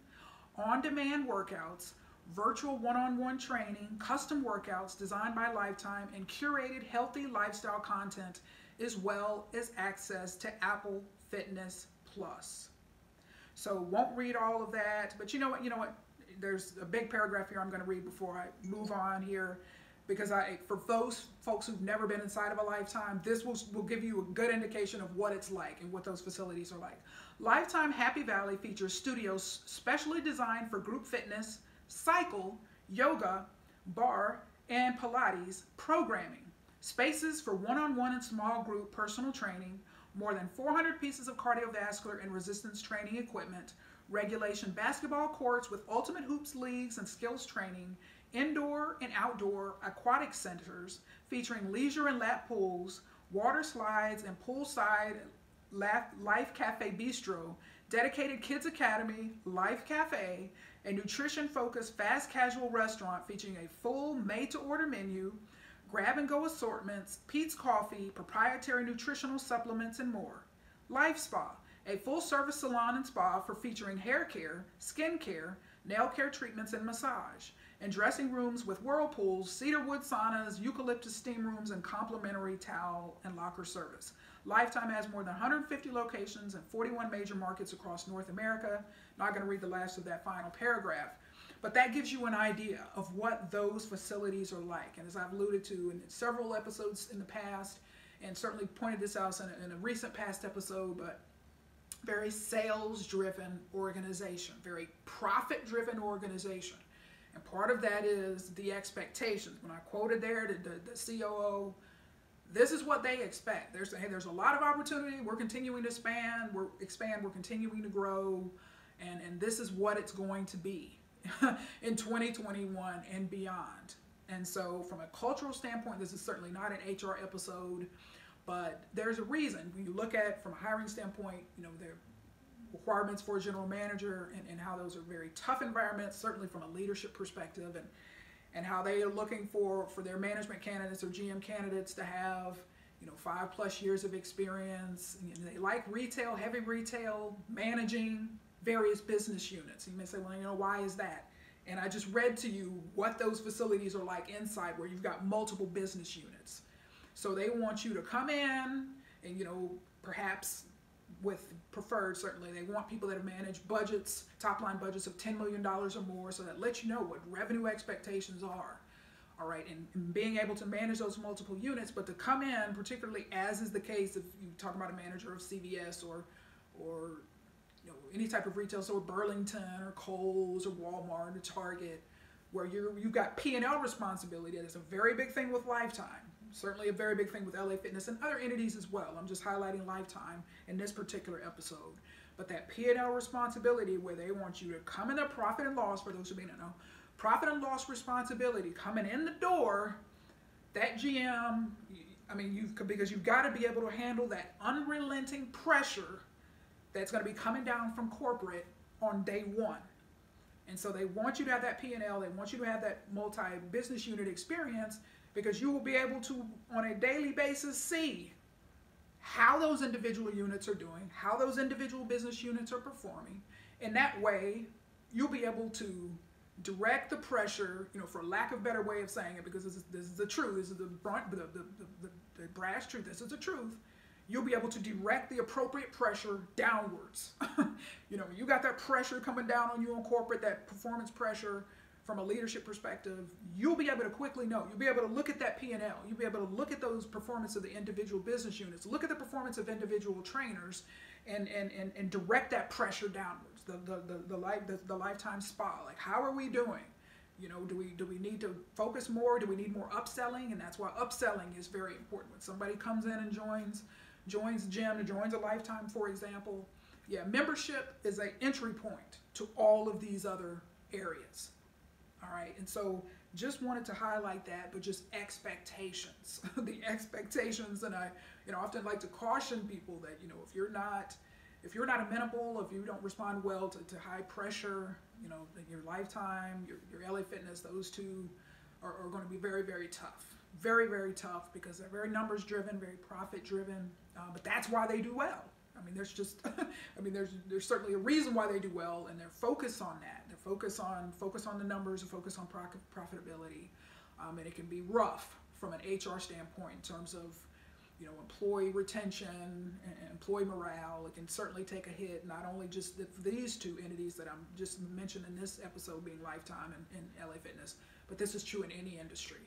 on-demand workouts, virtual one-on-one training, custom workouts designed by Lifetime, and curated healthy lifestyle content, as well as access to Apple Fitness Plus. So won't read all of that, but you know what? There's a big paragraph here I'm going to read before I move on here, because for those folks who've never been inside of a Lifetime, this will give you a good indication of what it's like and what those facilities are like. Lifetime Happy Valley features studios specially designed for group fitness, cycle, yoga, bar, and Pilates programming, spaces for one-on-one and small group personal training, more than 400 pieces of cardiovascular and resistance training equipment, regulation basketball courts with ultimate hoops leagues and skills training, indoor and outdoor aquatic centers featuring leisure and lap pools, water slides, and poolside Life Cafe Bistro, dedicated Kids Academy, Life Cafe, a nutrition-focused fast casual restaurant featuring a full made-to-order menu, grab-and-go assortments, Pete's Coffee, proprietary nutritional supplements, and more. Life Spa, a full-service salon and spa for featuring hair care, skin care, nail care treatments, and massage, and dressing rooms with whirlpools, cedarwood saunas, eucalyptus steam rooms, and complimentary towel and locker service. Lifetime has more than 150 locations in 41 major markets across North America. Not going to read the last of that final paragraph, but that gives you an idea of what those facilities are like. And as I've alluded to in several episodes in the past, and certainly pointed this out in a recent past episode, but very sales-driven organization, very profit-driven organization. And part of that is the expectations. When I quoted there the COO, this is what they expect. They're saying, hey, there's a lot of opportunity. We're continuing to expand. We're continuing to grow. And this is what it's going to be in 2021 and beyond. And so from a cultural standpoint, this is certainly not an HR episode, but there's a reason. When you look at from a hiring standpoint, the requirements for a general manager and how those are very tough environments, certainly from a leadership perspective, and how they are looking for their management candidates or GM candidates to have 5+ years of experience. They like retail, heavy retail, managing various business units. You may say, well, why is that? And I just read to you what those facilities are like inside, where you've got multiple business units. So they want you to come in and, perhaps with preferred, certainly, they want people that have managed budgets, top-line budgets of $10 million or more, so that lets you know what revenue expectations are. All right, and being able to manage those multiple units, but to come in, particularly as is the case if you talk about a manager of CVS or any type of retail store, Burlington or Kohl's or Walmart or Target, where you've got P&L responsibility. That is a very big thing with Lifetime. Certainly a very big thing with LA Fitness and other entities as well. I'm just highlighting Lifetime in this particular episode. But that P&L responsibility, where they want you to come in a profit and loss, for those who may not know, profit and loss responsibility coming in the door, that GM, because you've got to be able to handle that unrelenting pressure that's going to be coming down from corporate on day one. And so they want you to have that P&L, they want you to have that multi-business unit experience, because you will be able to, on a daily basis, see how those individual units are doing, how those individual business units are performing. And that way, you'll be able to direct the pressure, for lack of a better way of saying it, because this is the truth, this is the brass truth, this is the truth. You'll be able to direct the appropriate pressure downwards. You got that pressure coming down on you on corporate, that performance pressure from a leadership perspective, you'll be able to quickly know. You'll be able to look at that P&L. You'll be able to look at those performance of the individual business units, look at the performance of individual trainers, and direct that pressure downwards. The Lifetime Spa, like, how are we doing? Do we need to focus more? Do we need more upselling? And that's why upselling is very important. When somebody comes in and joins the gym, joins a Lifetime, for example, membership is an entry point to all of these other areas. All right, and so just wanted to highlight that, but just expectations, the expectations, and I, often like to caution people that, if you're not amenable, if you don't respond well to high pressure, your Lifetime, your LA Fitness, those two are going to be very, very tough. Very, very tough because they're very numbers driven, very profit driven, but that's why they do well. I mean, there's just, there's certainly a reason why they do well, and they're focused on that. They're focus on the numbers, and focus on profitability, and it can be rough from an HR standpoint in terms of, employee retention and employee morale. It can certainly take a hit, not only just these two entities that I'm just mentioning in this episode, being Lifetime and LA Fitness, but this is true in any industry.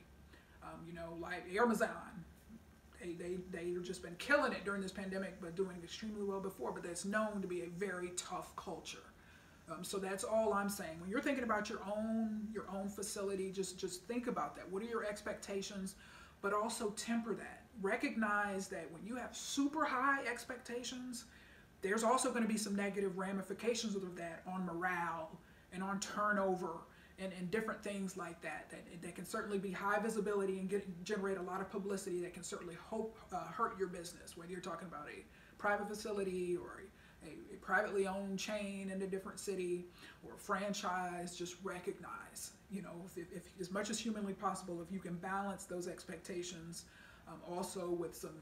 Like Amazon. They've just been killing it during this pandemic, but doing extremely well before. But that's known to be a very tough culture. So that's all I'm saying. When you're thinking about your own facility, just think about that. What are your expectations? But also temper that. Recognize that when you have super high expectations, there's also going to be some negative ramifications of that on morale and on turnover. And different things like that can certainly be high visibility and generate a lot of publicity that can certainly hurt your business, whether you're talking about a private facility or a privately owned chain in a different city or a franchise. Just recognize, if as much as humanly possible, if you can balance those expectations, also with some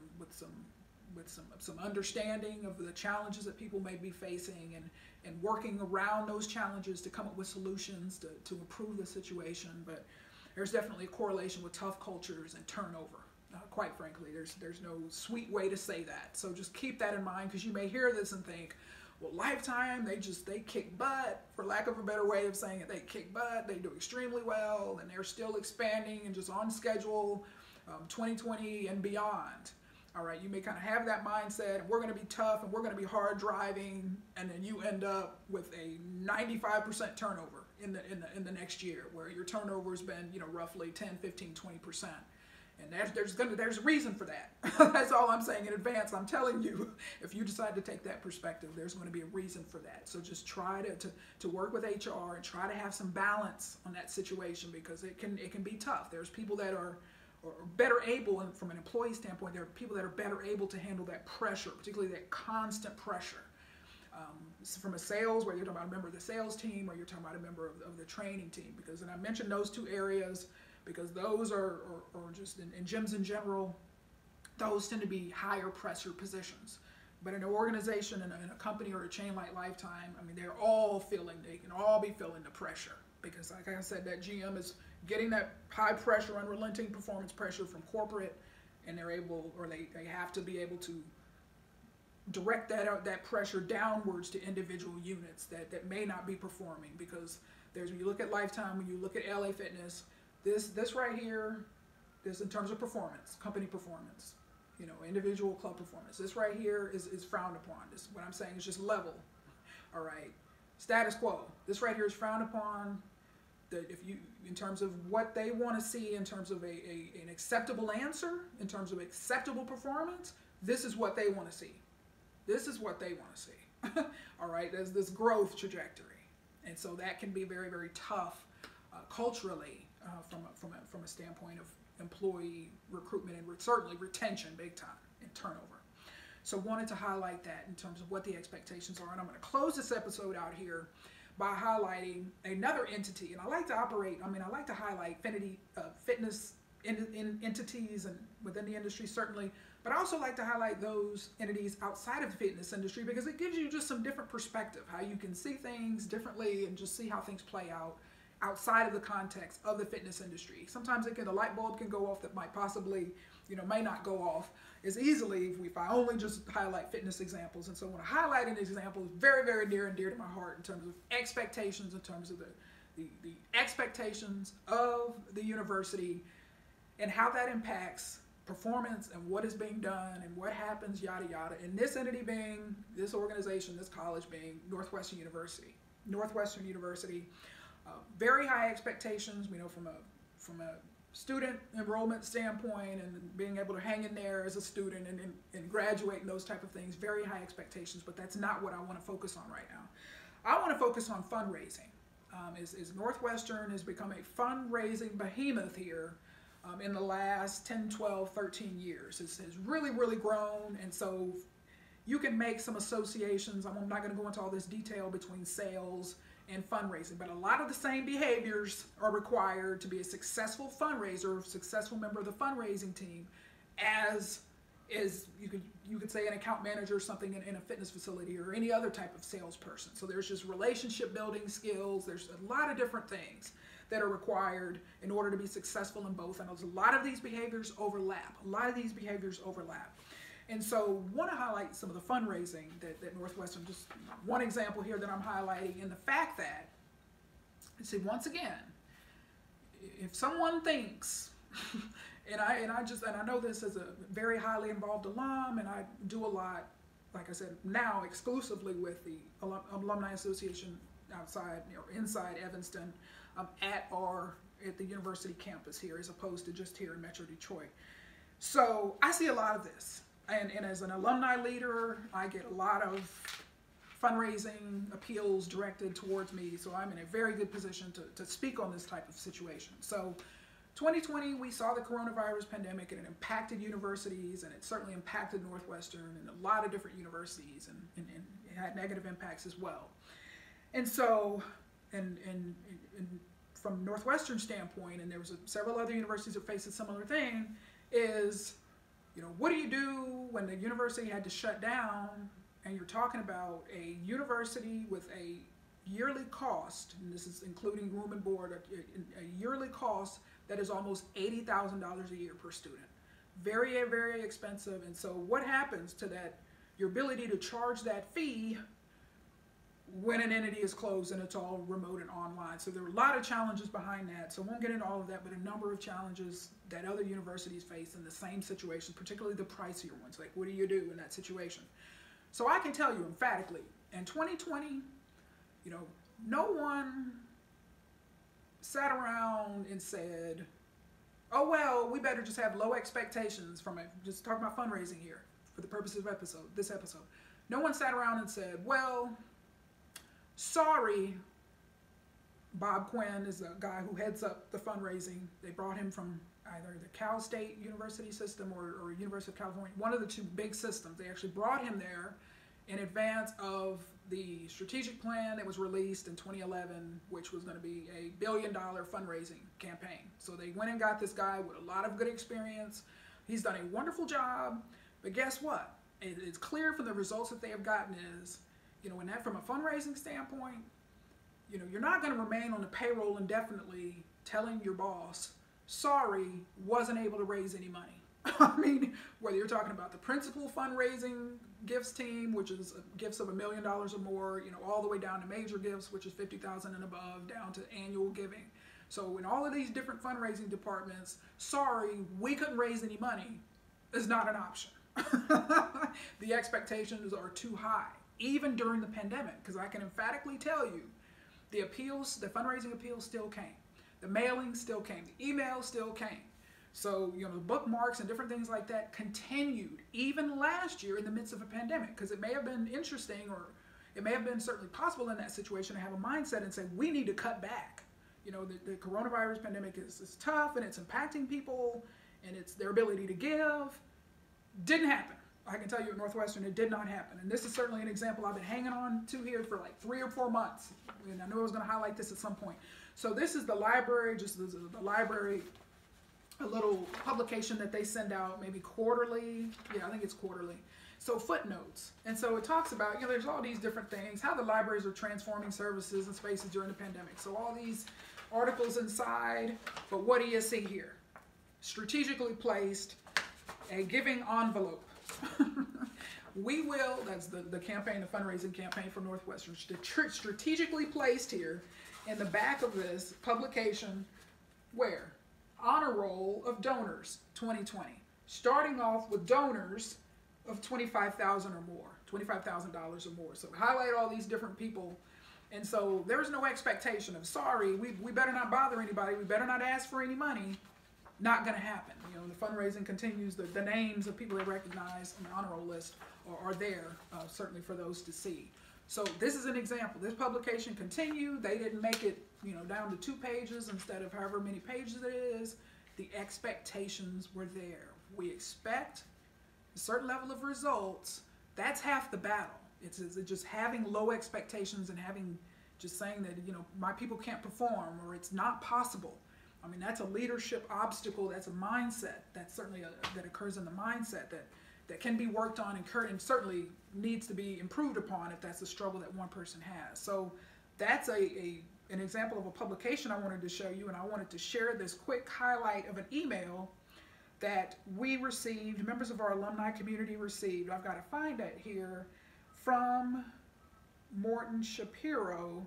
understanding of the challenges that people may be facing, and working around those challenges to come up with solutions to improve the situation. But there's definitely a correlation with tough cultures and turnover. Quite frankly, there's no sweet way to say that. So just keep that in mind, because you may hear this and think, well, Lifetime, they kick butt, for lack of a better way of saying it. They kick butt, they do extremely well, and they're still expanding and just on schedule, 2020 and beyond. All right, you may kind of have that mindset, and we're going to be tough, and we're going to be hard driving, and then you end up with a 95% turnover in the next year, where your turnover has been, roughly 10, 15, 20%. And there's a reason for that. That's all I'm saying in advance. I'm telling you, if you decide to take that perspective, there's going to be a reason for that. So just try to work with HR and try to have some balance on that situation, because it can be tough. There's people that are better able, and from an employee standpoint, there are people that are better able to handle that pressure, particularly that constant pressure. From a sales, where you're talking about a member of the sales team, or you're talking about a member of the training team, and I mentioned those two areas because those are just in gyms in general, those tend to be higher pressure positions. But in an organization, in a company or a chain like Lifetime, they can all be feeling the pressure, because like I said, that GM is getting that high pressure, unrelenting performance pressure from corporate, and they have to be able to direct that pressure downwards to individual units that may not be performing. Because when you look at Lifetime, when you look at LA Fitness, this right here, this in terms of performance, company performance, individual club performance, this right here is frowned upon. This, what I'm saying, is just level. All right, status quo. This right here is frowned upon. That in terms of what they want to see, in terms of an acceptable answer, in terms of acceptable performance, this is what they want to see. This is what they want to see. All right, there's this growth trajectory, and so that can be very, very tough culturally from a standpoint of employee recruitment and certainly retention, big time, and turnover. So wanted to highlight that in terms of what the expectations are, and I'm going to close this episode out here by highlighting another entity. And I like to highlight fitness entities and within the industry, certainly, but I also like to highlight those entities outside of the fitness industry, because it gives you just some different perspective, how you can see things differently and just see how things play out outside of the context of the fitness industry. Sometimes the light bulb can go off that might possibly, may not go off as easily if I only just highlight fitness examples. And so when I highlight an example, it's very, very near and dear to my heart in terms of expectations, in terms of the expectations of the university and how that impacts performance and what is being done and what happens, yada, yada. And this entity being, this organization, this college being Northwestern University. Northwestern University, very high expectations, from a student enrollment standpoint, and being able to hang in there as a student and graduate and those type of things, very high expectations, but that's not what I want to focus on right now. I want to focus on fundraising. is Northwestern has become a fundraising behemoth here in the last 10, 12, 13 years. It's has really, really grown, and so you can make some associations. I'm not going to go into all this detail between sales and fundraising, but a lot of the same behaviors are required to be a successful fundraiser, successful member of the fundraising team, as is you could say an account manager or something in a fitness facility or any other type of salesperson. So there's just relationship building skills. There's a lot of different things that are required in order to be successful in both. And a lot of these behaviors overlap. And so I want to highlight some of the fundraising that Northwestern, just one example here that I'm highlighting, and the fact that, see, once again, if someone thinks, and I know this as a very highly involved alum, and I do a lot, like I said, now exclusively with the Alumni Association outside or inside Evanston, at the university campus here, as opposed to just here in Metro Detroit. So I see a lot of this, and as an alumni leader, I get a lot of fundraising appeals directed towards me, so I'm in a very good position to speak on this type of situation. So 2020, we saw the coronavirus pandemic, and it impacted universities, and it certainly impacted Northwestern and a lot of different universities, and it had negative impacts as well. And so, and from Northwestern standpoint, and there was several other universities that faced a similar thing, is, what do you do when the university had to shut down, and you're talking about a university with a yearly cost, and this is including room and board, a yearly cost that is almost $80,000 a year per student. Very, very expensive. And so what happens to that, your ability to charge that fee when an entity is closed and it's all remote and online? So there are a lot of challenges behind that. So I won't get into all of that, but a number of challenges that other universities face in the same situation, particularly the pricier ones. Like, what do you do in that situation? So I can tell you emphatically, in 2020, no one sat around and said, oh, well, we better just have low expectations from it. Just talking about fundraising here for the purposes of this episode. No one sat around and said, well, sorry, Bob Quinn is a guy who heads up the fundraising. They brought him from either the Cal State University system or University of California, one of the two big systems. They actually brought him there in advance of the strategic plan that was released in 2011, which was going to be a $1 billion fundraising campaign. So they went and got this guy with a lot of good experience. He's done a wonderful job, but guess what? It's clear from the results that they have gotten is, from a fundraising standpoint, you're not going to remain on the payroll indefinitely telling your boss, sorry, wasn't able to raise any money. I mean, whether you're talking about the principal fundraising gifts team, which is gifts of $1 million or more, all the way down to major gifts, which is $50,000 and above, down to annual giving. So in all of these different fundraising departments, sorry, we couldn't raise any money is not an option. The expectations are too high, even during the pandemic, because I can emphatically tell you, the fundraising appeals still came. The mailings still came. The emails still came. So, the bookmarks and different things like that continued even last year in the midst of a pandemic, because it may have been interesting, or it may have been certainly possible in that situation to have a mindset and say, we need to cut back. The coronavirus pandemic is tough, and it's impacting people, and it's their ability to give. Didn't happen. I can tell you at Northwestern, it did not happen. And this is certainly an example I've been hanging on to here for like 3 or 4 months. And I knew I was going to highlight this at some point. So this is the library, the library, a little publication that they send out maybe quarterly. Yeah, I think it's quarterly. So footnotes. And so it talks about, there's all these different things, how the libraries are transforming services and spaces during the pandemic. So all these articles inside, but what do you see here? Strategically placed, a giving envelope. We will, that's the campaign, the fundraising campaign for Northwestern, strategically placed here in the back of this publication, where? Honor roll of donors 2020, starting off with donors of $25,000 or more, $25,000 or more. So highlight all these different people. And so there's no expectation of, sorry, we better not bother anybody, we better not ask for any money. Not going to happen. The fundraising continues. The names of people they recognize on the honor roll list are there, certainly for those to see. So this is an example. This publication continued. They didn't make it, down to 2 pages instead of however many pages it is. The expectations were there. We expect a certain level of results. That's half the battle. It's just having low expectations and just saying that, my people can't perform or it's not possible. I mean, that's a leadership obstacle. That's a mindset. That's certainly that occurs in the mindset that can be worked on and certainly needs to be improved upon if that's a struggle that one person has. So that's an example of a publication I wanted to show you, and I wanted to share this quick highlight of an email that we received, members of our alumni community received. I've got to find it here, from Morton Shapiro,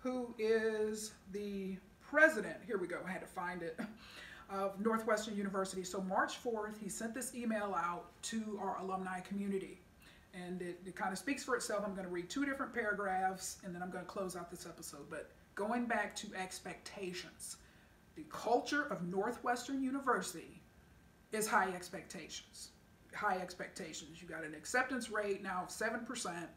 who is the president, here we go, I had to find it, of Northwestern University. So March 4th, he sent this email out to our alumni community. And it kind of speaks for itself. I'm going to read 2 different paragraphs, and then I'm going to close out this episode. But going back to expectations, the culture of Northwestern University is high expectations. High expectations. You got an acceptance rate now of 7%.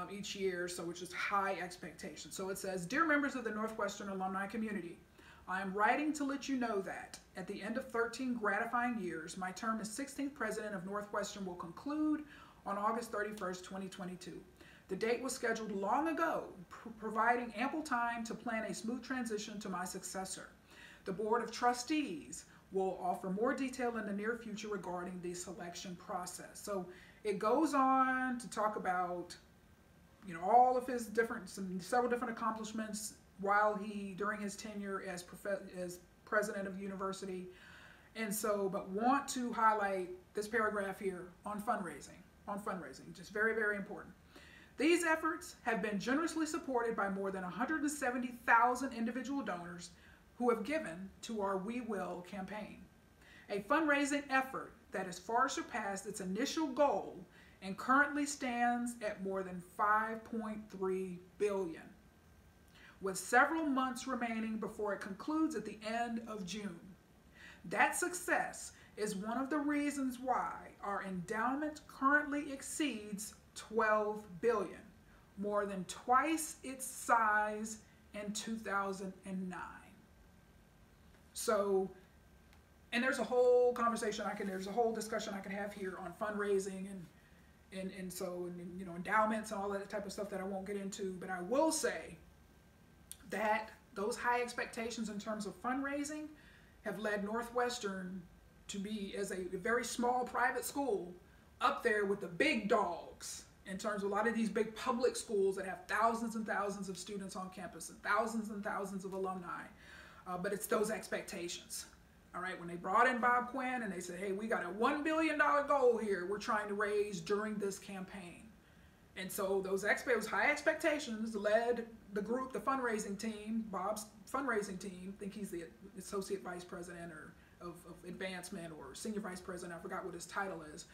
Each year, so which is high expectations. So it says, "Dear members of the Northwestern alumni community, I am writing to let you know that at the end of 13 gratifying years, my term as 16th president of Northwestern will conclude on August 31st, 2022. The date was scheduled long ago, providing ample time to plan a smooth transition to my successor. The Board of Trustees will offer more detail in the near future regarding the selection process." So it goes on to talk about all of his several different accomplishments during his tenure as president of the university. And so, but want to highlight this paragraph here on fundraising, just very, very important. "These efforts have been generously supported by more than 170,000 individual donors who have given to our We Will campaign, a fundraising effort that has far surpassed its initial goal and currently stands at more than $5.3 billion, with several months remaining before it concludes at the end of June. That success is one of the reasons why our endowment currently exceeds $12 billion, more than twice its size in 2009. So, and there's a whole conversation there's a whole discussion I can have here on fundraising and endowments and all that type of stuff that I won't get into, but I will say that those high expectations in terms of fundraising have led Northwestern to be, as a very small private school, up there with the big dogs in terms of a lot of these big public schools that have thousands and thousands of students on campus and thousands of alumni. But it's those expectations. All right, when they brought in Bob Quinn and they said, hey, we got a $1 billion goal here we're trying to raise during this campaign. And so those high expectations led the group, the fundraising team, Bob's fundraising team, I think he's the associate vice president of advancement or senior vice president, I forgot what his title is.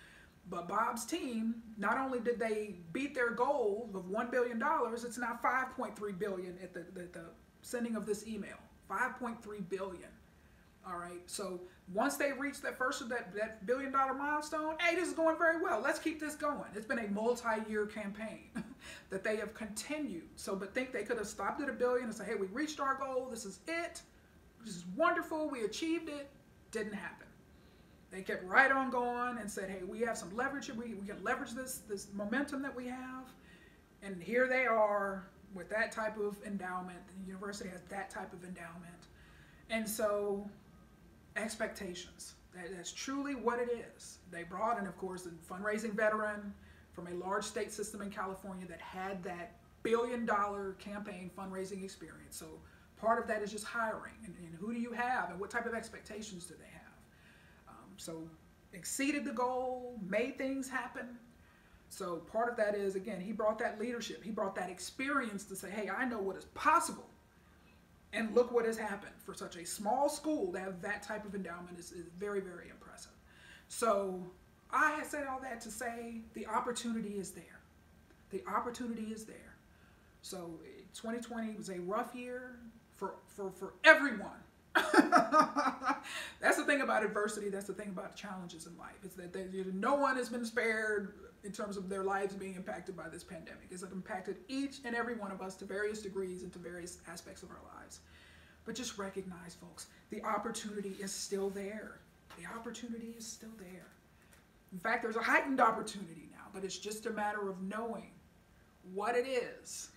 But Bob's team, not only did they beat their goal of $1 billion, it's now $5.3 billion at the sending of this email, $5.3 billion. All right, so once they reach that $1 billion milestone, hey, this is going very well. Let's keep this going. It's been a multi-year campaign that they have continued. So, but think they could have stopped at $1 billion and said, hey, we reached our goal. This is it. This is wonderful. We achieved it. Didn't happen. They kept right on going and said, hey, we have some leverage. We can leverage this momentum that we have. And here they are with that type of endowment. The university has that type of endowment. And so expectations. That's truly what it is. They brought in, of course, a fundraising veteran from a large state system in California that had that $1 billion campaign fundraising experience. So part of that is just hiring and who do you have and what type of expectations do they have. So exceeded the goal, made things happen. So part of that is, again, he brought that leadership. He brought that experience to say, hey, I know what is possible. And look what has happened. For such a small school to have that type of endowment is very, very impressive. So I said all that to say the opportunity is there. The opportunity is there. So 2020 was a rough year for everyone. That's the thing about adversity. That's the thing about challenges in life. It's that no one has been spared in terms of their lives being impacted by this pandemic. It's impacted each and every one of us to various degrees and to various aspects of our lives. But just recognize, folks, the opportunity is still there. The opportunity is still there. In fact, there's a heightened opportunity now, but it's just a matter of knowing what it is,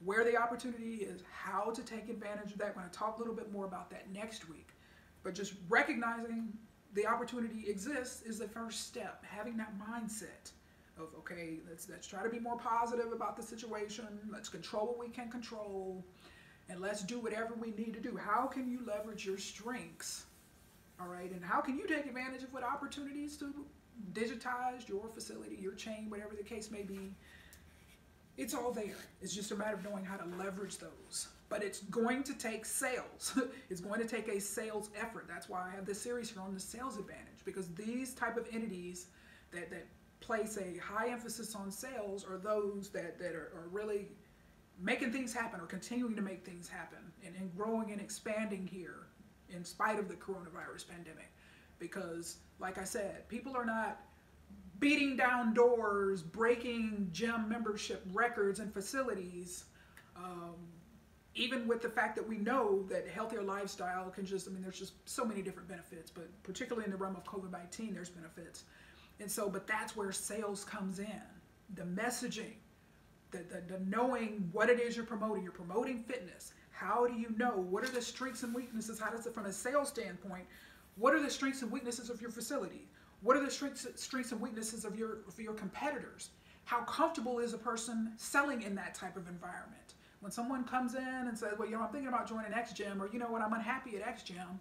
where the opportunity is, how to take advantage of that. We're going to talk a little bit more about that next week. But just recognizing the opportunity exists is the first step. Having that mindset of, okay, let's try to be more positive about the situation. Let's control what we can control. And let's do whatever we need to do. How can you leverage your strengths? All right. And how can you take advantage of what opportunities to digitize your facility, your chain, whatever the case may be? It's all there. It's just a matter of knowing how to leverage those. But it's going to take sales. It's going to take a sales effort. That's why I have this series here on the sales advantage, because these type of entities that place a high emphasis on sales are those that are really making things happen or continuing to make things happen and growing and expanding here in spite of the coronavirus pandemic. Because, like I said, people are not beating down doors, breaking gym membership records and facilities, even with the fact that we know that healthier lifestyle can there's just so many different benefits, but particularly in the realm of COVID-19, there's benefits. And so, but that's where sales comes in. The messaging, the knowing what it is you're promoting. You're promoting fitness. How do you know? What are the strengths and weaknesses? How does it, from a sales standpoint, what are the strengths and weaknesses of your facility? What are the strengths and weaknesses of your competitors? How comfortable is a person selling in that type of environment? When someone comes in and says, well, I'm thinking about joining X gym, or I'm unhappy at X gym,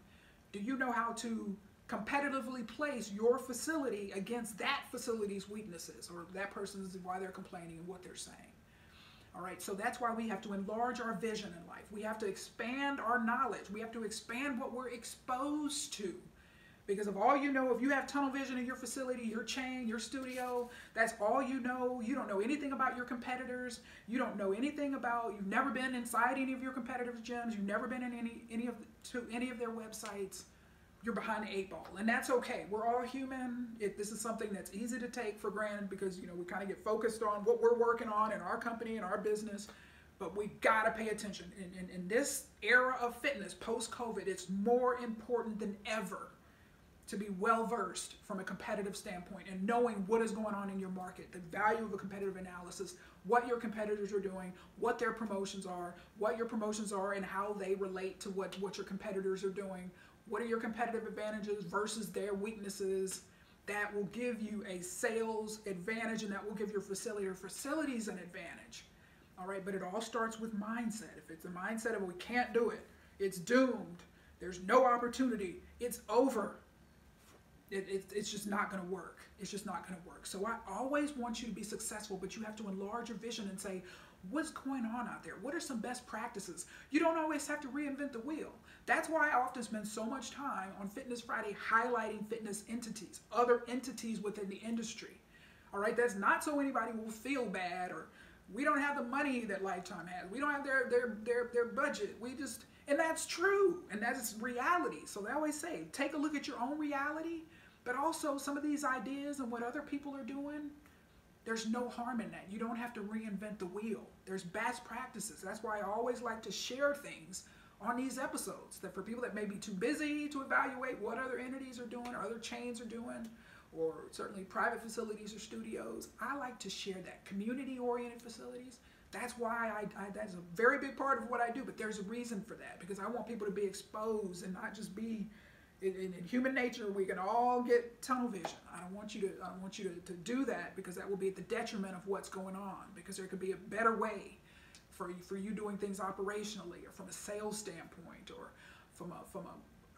do you know how to competitively place your facility against that facility's weaknesses, or that person's why they're complaining and what they're saying? All right, so that's why we have to enlarge our vision in life. We have to expand our knowledge. We have to expand what we're exposed to. Because if all you know, if you have tunnel vision in your facility, your chain, your studio, that's all you know. You don't know anything about your competitors. You don't know anything about, you've never been inside any of your competitors' gyms. You've never been in any of their websites. You're behind the 8 ball, and that's okay. We're all human. This is something that's easy to take for granted because, we kind of get focused on what we're working on in our company and our business, but we got to pay attention. In this era of fitness, post-COVID, it's more important than ever to be well-versed from a competitive standpoint and knowing what is going on in your market, the value of a competitive analysis, what your competitors are doing, what their promotions are, and how they relate to what your competitors are doing. What are your competitive advantages versus their weaknesses? That will give you a sales advantage, and that will give your facility or facilities an advantage. All right, but it all starts with mindset. If it's a mindset of we can't do it, it's doomed, there's no opportunity, it's over. It's just not going to work. It's just not going to work. So I always want you to be successful, but you have to enlarge your vision and say, what's going on out there? What are some best practices? You don't always have to reinvent the wheel. That's why I often spend so much time on Fitness Friday highlighting fitness entities, other entities within the industry. All right, that's not so anybody will feel bad or we don't have the money that Lifetime has. We don't have their budget. And that's true, and that's reality. So I always say, take a look at your own reality, but also some of these ideas and what other people are doing. There's no harm in that. You don't have to reinvent the wheel. There's best practices. That's why I always like to share things on these episodes, that for people that may be too busy to evaluate what other entities are doing or other chains are doing, or certainly private facilities or studios, I like to share that. Community-oriented facilities, that's why that's a very big part of what I do, but there's a reason for that, because I want people to be exposed and not just be, in human nature, we can all get tunnel vision. I don't want you to do that, because that will be at the detriment of what's going on, because there could be a better way for you doing things operationally, or from a sales standpoint, or from a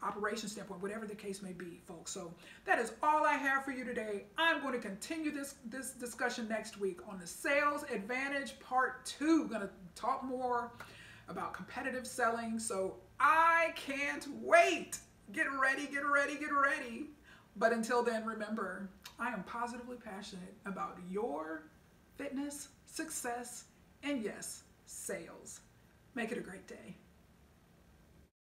operations standpoint, whatever the case may be, folks. So that is all I have for you today. I'm going to continue this discussion next week on the sales advantage part 2. I'm going to talk more about competitive selling. So I can't wait. Get ready, get ready, get ready. But until then, remember, I am positively passionate about your fitness, success, and yes, sales. Make it a great day.